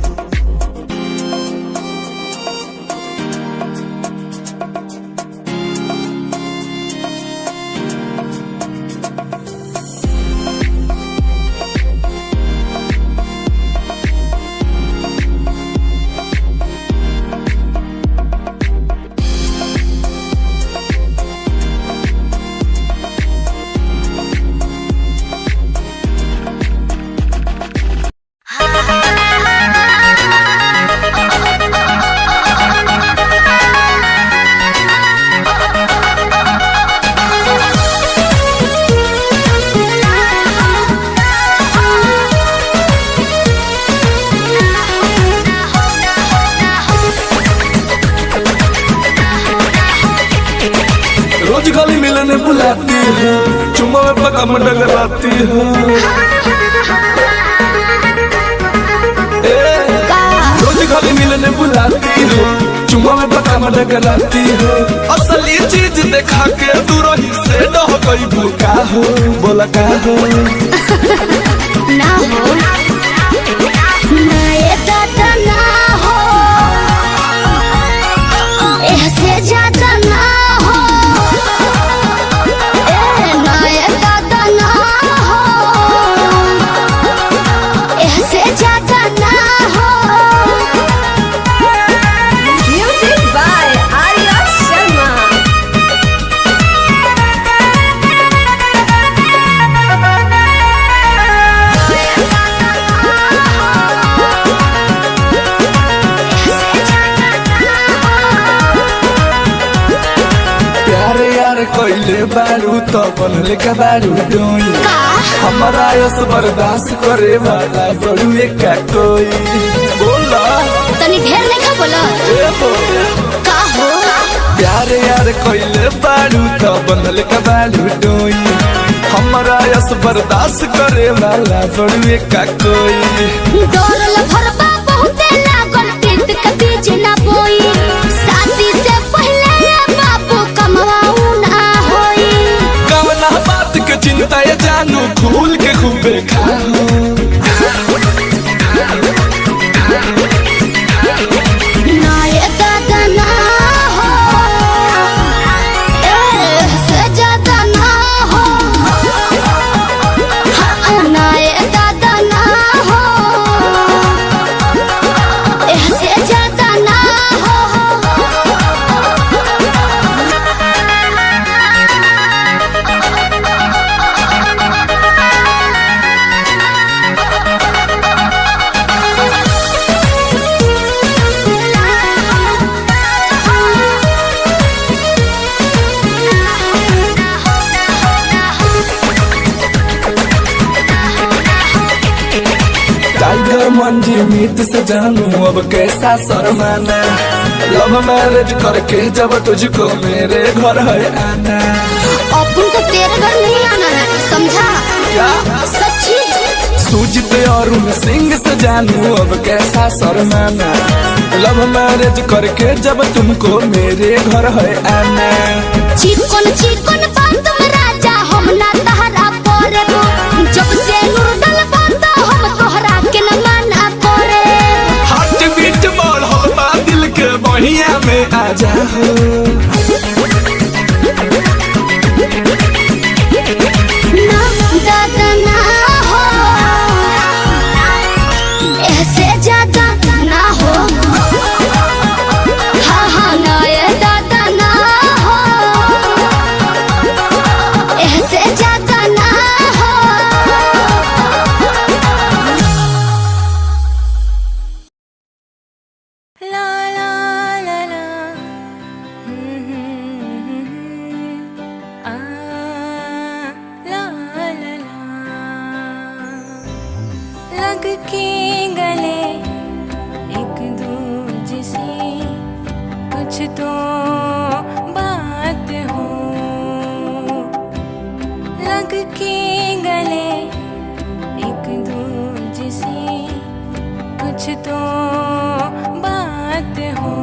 रोज गली मिलने बुलाती है चुम्मा में पका डगराती है रोज गली मिलने बुलाती है चुम्मा में पका डगराती है असली चीज देखा के तू रही से डह गई भूखा हो बोला का हो ना हो ना ये दादा ना हो ऐसे ज्यादा ना हो ना ये दादा ना हो ऐसे ज्यादा ना हो म्यूजिक बाय आर्या शर्मा तो बनल का बारू डोई हमारा यस बर्दाश्त करे वाला बड़ुए का कोई बोला तनी ढेर नहीं खा बोला का हो प्यारे यार कोइले बारू तो बनल का बारू डोई हमारा यस बर्दाश्त करे वाला बड़ुए का कोई डोरल भरबा बहुते लागल तीत के बीज ना बोई शादी से पहले बाबू कमवाऊ ना होई कवना बात के चिंता ये जानू खुल के खूबे खाओ ना ये दादा ना हो से ज्यादा ना हो ना ये दादा ना हो से ज्यादा ना हो टाइगर मंजी मीत से जानू अब कैसा शर्माना लव मैरिज करके जब तुझको मेरे घर है आना अपन को तेरे घर नहीं आना है समझा क्या सच्ची सूझते और उन सिंह से जानू अब कैसा शर्माना लव मैरिज करके जब तुमको मेरे घर है आना चिकन चिकन बात में राजा हम ना तहरा परे जब से नूडल बात हम तोहरा के न माना करे हार्ट बीट बोल हो दिल के बहिया में आ जाओ ना दादा ना हो ऐसे ज्यादा ना हो हाँ हाँ ना ये दादा ना हो ऐसे ज्यादा ना हो ला ला ला ला आ ला ला ला लग के गले एक दूजे से कुछ तो बात हो लग के गले एक दूजे से कुछ तो बात हो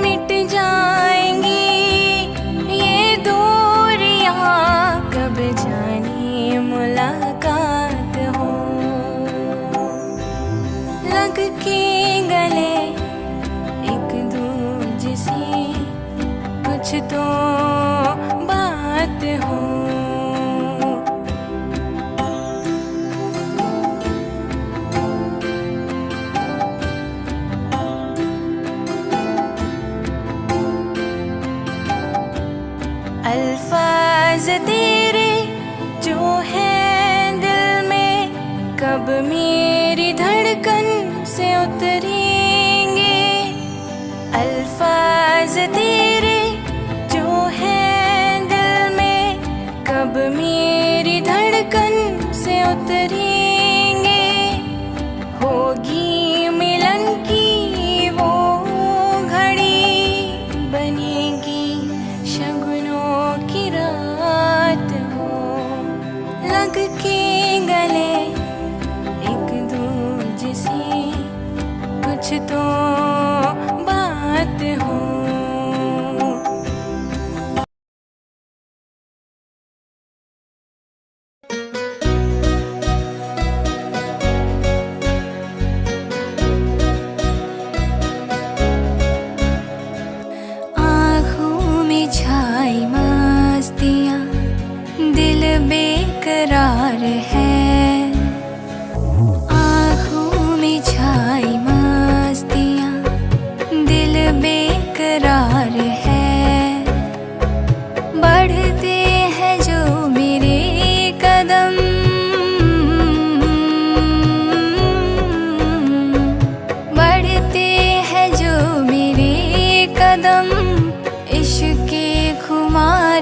मिट जाएंगी ये दूरियां कब जाने मुलाकात हो लग के गले एक दूजे से कुछ तो बात हो अल्फाज तेरे जो हैं दिल में कब मेरी धड़कन से उतरेंगे अल्फाज तेरे जो हैं दिल में कब मेरी धड़कन से उतरेंगे होगी मिलन की वो घड़ी बनेगी शगुनों की रात हो लग के गले एक दूजे से कुछ तो बात हो आँखों में छाई मस्तियाँ दिल बेकरार है आँखों में छाई मस्तियाँ दिल बेकरार है बढ़ते हैं जो मेरे कदम बढ़ते हैं जो मेरे कदम इश्क़ के खुमार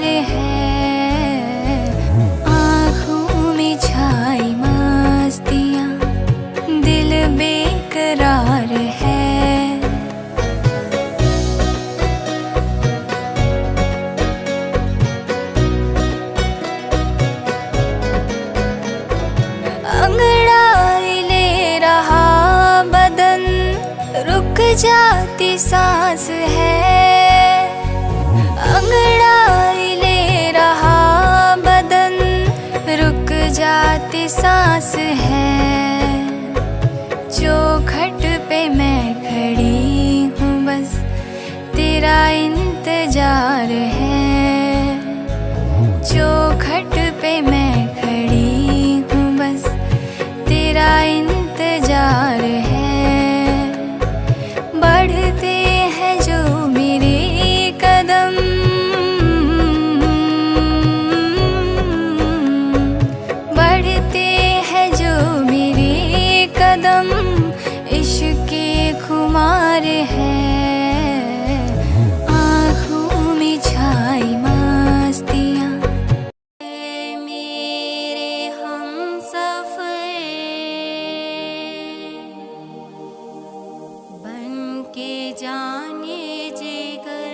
जाती सांस है, अंगड़ाई ले रहा बदन, रुक जाती सांस है। चौखट पे मैं खड़ी हूँ बस तेरा इंतजार है। चौखट पे मैं खड़ी हूँ बस तेरा इंतजार है। बढ़ते हैं जो मेरे कदम, बढ़ते हैं जो मेरे कदम, इश्क के खुमार है। आँखों में छाई मस्तियाँ, मेरे हमसफर बन के जाने जिगर।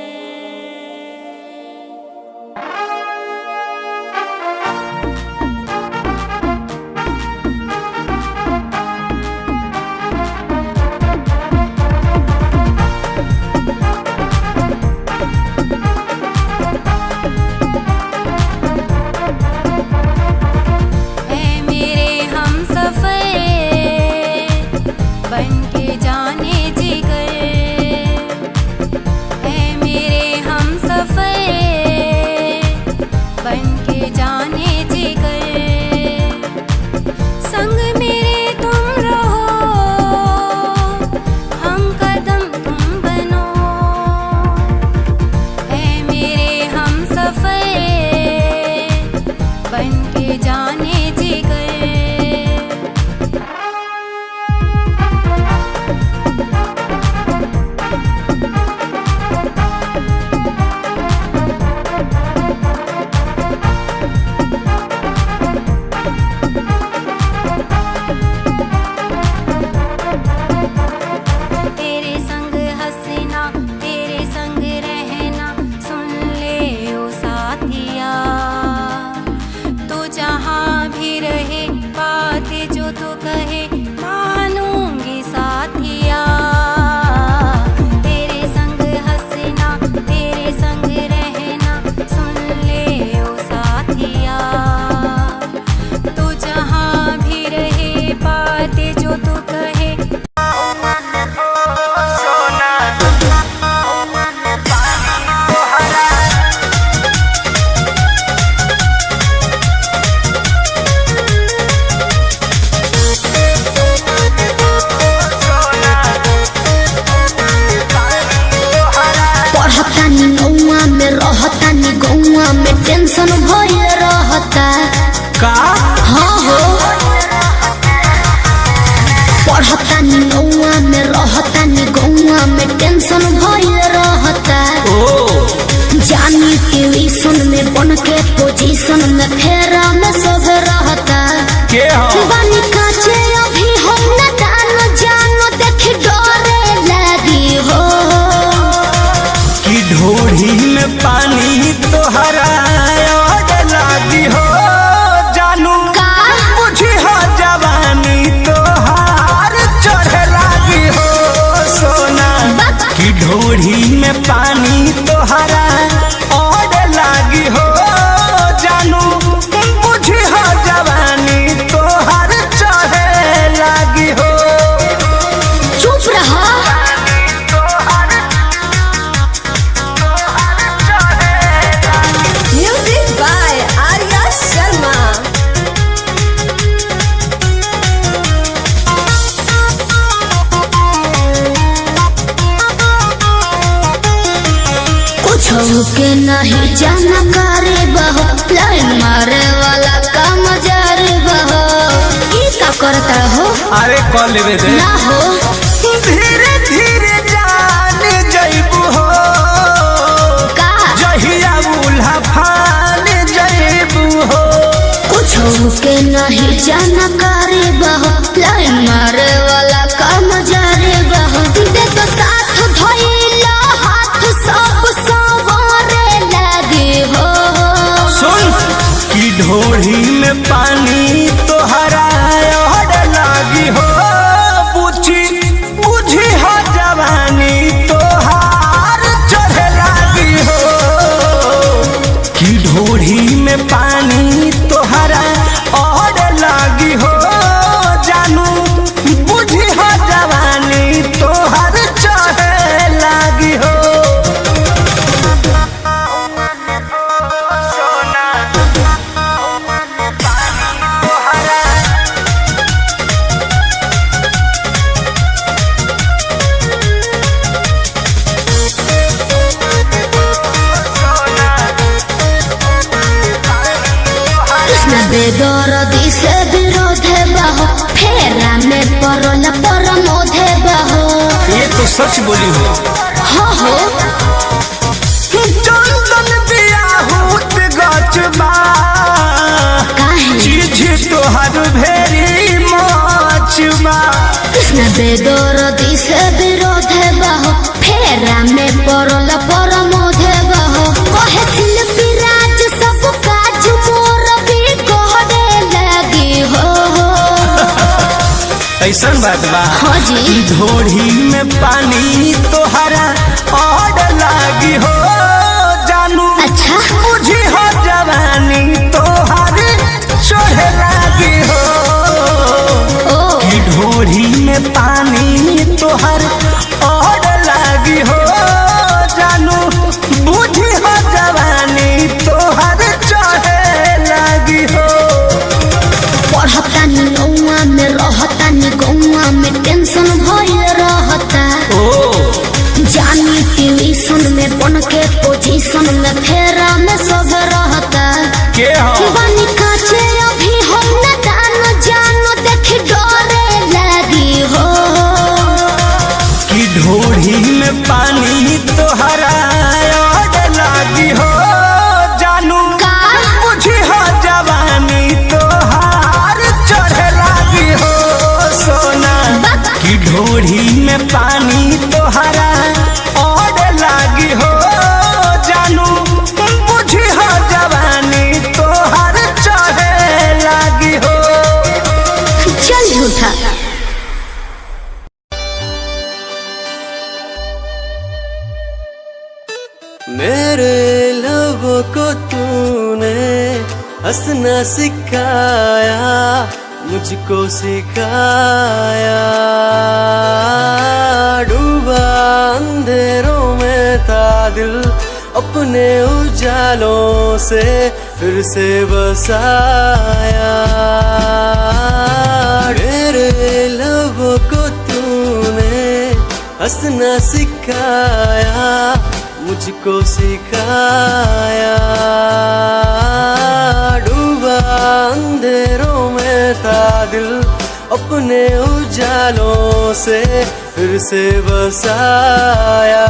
टेंशन भइल रहता का हाँ हो पढ़ता नी नौआ में रहता नी गौआ में टेंशन भइल रहता जानी ट्यूशन में बन के पोजीशन में फेरा में सब रहता के हो बानी काचे अभी हम न जानो देख डरे लगी हो कि ढोढ़ी में पानी तोहरा लागी हो जानू मुझे हो जवानी तोहार चढ़े लागी हो सोना कि ढोढ़ी में पानी तोहरा और लागी हो जानू मुझे हो जवानी तोहार चढ़े लागी हो। चुप रहा म्यूजिक बाय आर्या शर्मा। कुछ के नहीं जानकारी बहो लाइन मारे वाला काम जारी बहो ई का करता हो अरे कॉल लेवे दे ना हो धीरे धीरे जान जइबू हो का जहिया उल्हा फान जइबू हो। कुछ के नहीं जानकारी बहो लाइन मारे वाला काम जारी बहो दे तो साथ धइला हाथ सब सवारे लगे हो सुन कि ढोढ़ी में पानी तोहरा और लागी हो बुझी बुझी हो जवानी पानी तोहरा और लागी हो जानू बुझी हो जवानी तोहर चाहे लागी हो बेदरदी से विरोध बाहो फेरा में परल परमोध बाहो। ये तो सच बोली हो। हो चंदन बियाहूत गचबा चीज तोहर भेरी मचबा। कृष्ण बेदरदी से विरोध बाहो फेरा में परल परमोध बाहो। कहे शिल्पी राज सब काज मोर ऐसन बात बा। हाँ जी ढोढ़ी में पानी तोहरा और लागी हो जानू। अच्छा बुझी हो जवानी तोहर चढ़े लागी हो। ढोढ़ी में पानी तोहर और लागी हो जानू बुझी हो जवानी तोहर चढ़े लागी हो। पढ़तानी नौआ में रहतानी गौआ में टेंशन भइल रहता। जानी ट्यूशन में बन के पोजीशन में फेरा में सब रहता। के हो बनी काचे अभी हम न जानो देख डरे लगी हो। कि ढोढ़ी में पानी तोहरा और लागी हो जानू बुझी हो जवानी तोहार चढ़े लागी हो सोना। कि ढोढ़ी में पानी तोहरा और लागी हो जानू बुझी हो जवानी तोहार चढ़े लागी हो। चल झूठा मेरे लबों को तूने हंसना सिखाया मुझको सिखाया। डूबा अंधेरों में था दिल अपने उजालों से फिर से बसाया। मेरे लबों को तूने हंसना सिखाया मुझको सिखाया। डूबा अंधेरों में था दिल अपने उजालों से फिर से बसाया।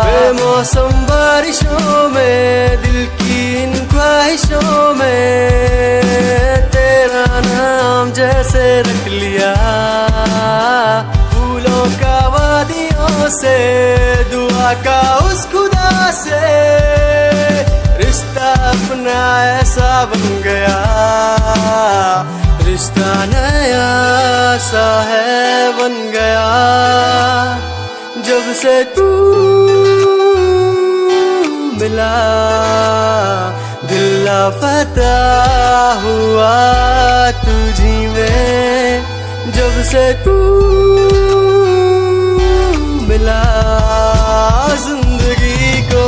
बेमौसम बारिशों में दिल की इन ख्वाहिशों में तेरा नाम जैसे रख लिया। फूलों का वादियों से दुआ का उस खुदा से रिश्ता अपना ऐसा बन गया। रिश्ता नया सा है बन गया जब से तू मिला। दिल लापता हुआ तुझी में जब से तू मिला। जिंदगी को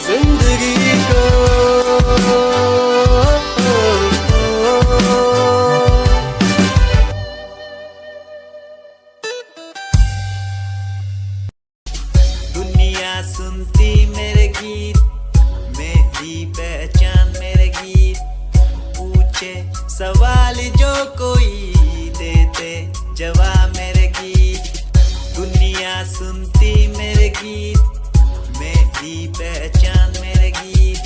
जिंदगी को दुनिया सुनती मेरे गीत मेरी पहचान मेरे गीत। पूछे सवाल जो कोई देते जवाब मेरे गीत। दुनिया सुनती मेरे गीत मेरी पहचान मेरे गीत।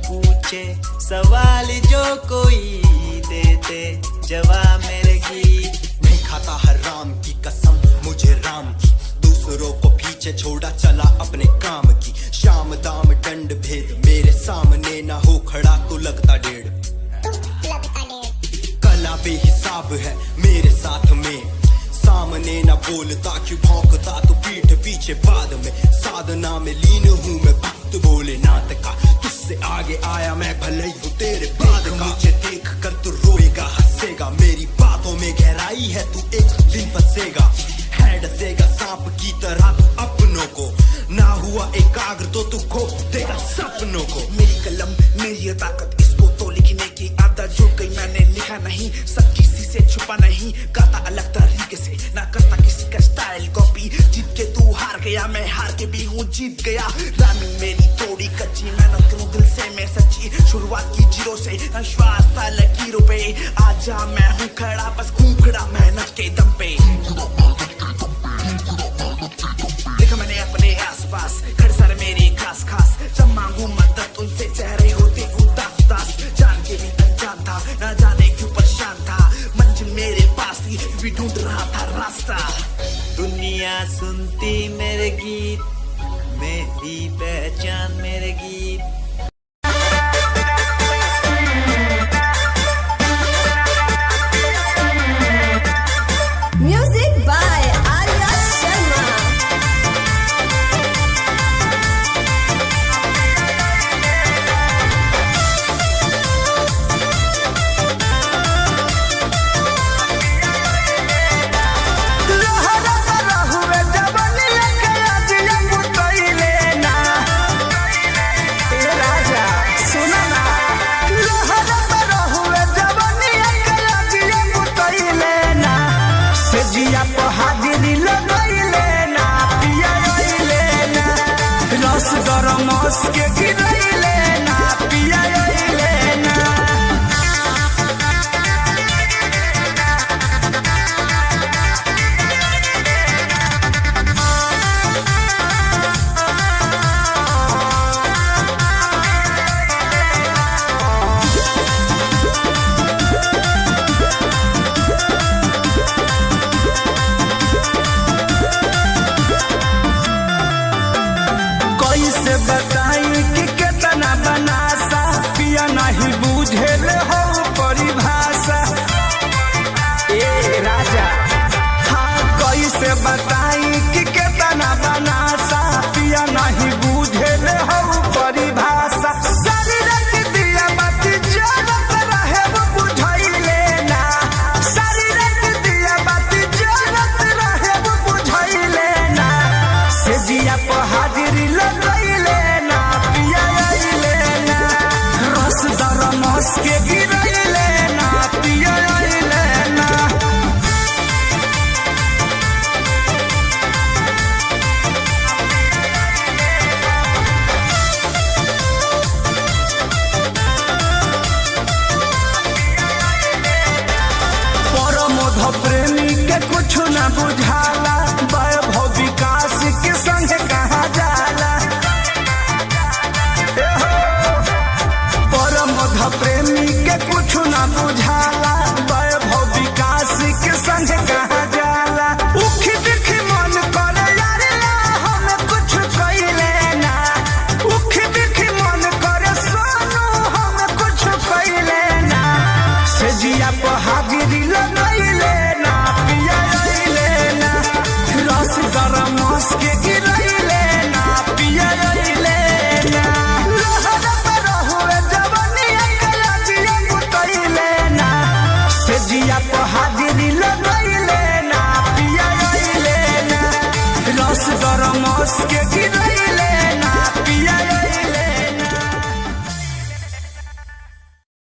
पूछे सवाल जो कोई देते जवाब मेरे गीत। नहीं खाता हराम की कसम मुझे राम की। दूसरों को पीछे छोड़ा चला अपने काम की। शाम दाम दंड भेद मेरे सामने ना हो खड़ा तो लगता डेढ़। कला बेहिसाब है मेरे साथ में। सामने न बोलता क्यों भौंकता तो पीठ पीछे बाद में साधना में लीन हूँ मैं भक्त भोलेनाथ का तुझसे आगे आया मैं भले ही हूँ तेरे बाद का मुझे देख कर तू रोएगा हंसेगा मेरी बातों में गहराई है तू एक दिन फंसेगा है डसेगा सांप की तरह तू अपनों को ना हुआ एकाग्र तो तू खो देगा सपनों को मेरी कलम मेरी ये ताकत इसको तो लिखने की आदत जुड़ गई मैंने लिखा नहीं सब किसी से छुपा नहीं गाता अलग तरीके से ना करता किसी का स्टाइल कॉपी जीत के तू हार गया मैं हार के भी हूँ जीत गया रामिंग मेरी थोड़ी कच्ची मेहनत करूँ दिल से मैं सच्ची शुरुआत की जीरो से विश्वास था लकीरों पे आजा मैं हूँ खड़ा बस घूम खड़ा मेहनत के दम पे देखा मैंने अपने आसपास खड़े सारे मेरे खास खास जब मांगू मदद उनसे चेहरे होते उदास उदास जान के भी अनजान था न जाने क्यों परेशान था मंजिल मेरे पास थी भी ढूंढ रहा था रास्ता दुनिया सुनती मेरे गीत मेरी पहचान मेरे गीत Music by Arya Sharma. के गिरैले ना पिया लेना कैसे बताई कि कितना बनासा पिया नहीं बुझेल हो परिभाषा ए राजा हाँ कैसे बताई कि कितना बनासा पिया नहीं बुझेल हो परिभाषा सारी रात दिया बाती जलत रहे वो बुझाइले ना सारी रात दिया बाती जलत रहे वो बुझाइले ना से जिया पर हाजिरी लगैले ना पिया लेना रस दरमस के गिरैले ना पिया लेना परमोध प्रेमी के कुछ न बुझाला वैभव विकास के संग कहाँ जाला परमोध प्रेमी के कुछ न बुझाला वैभव विकास के संग कहाँ जाला उखी दिखी मन करे यार ला हम कुछ कइले ना उखी दिखी मन करे सोनू हम कुछ कइले ना से जिया पर हाजिरी लगैले ना पिया लेना रस गरम मस के गिरैले ना पिया लेना लहर पर हुए जवानी अकला जिया मुतैले ना से जिया पर हाजिरी लगैले ना पिया लेना रस गरम मस के गिरैले ना पिया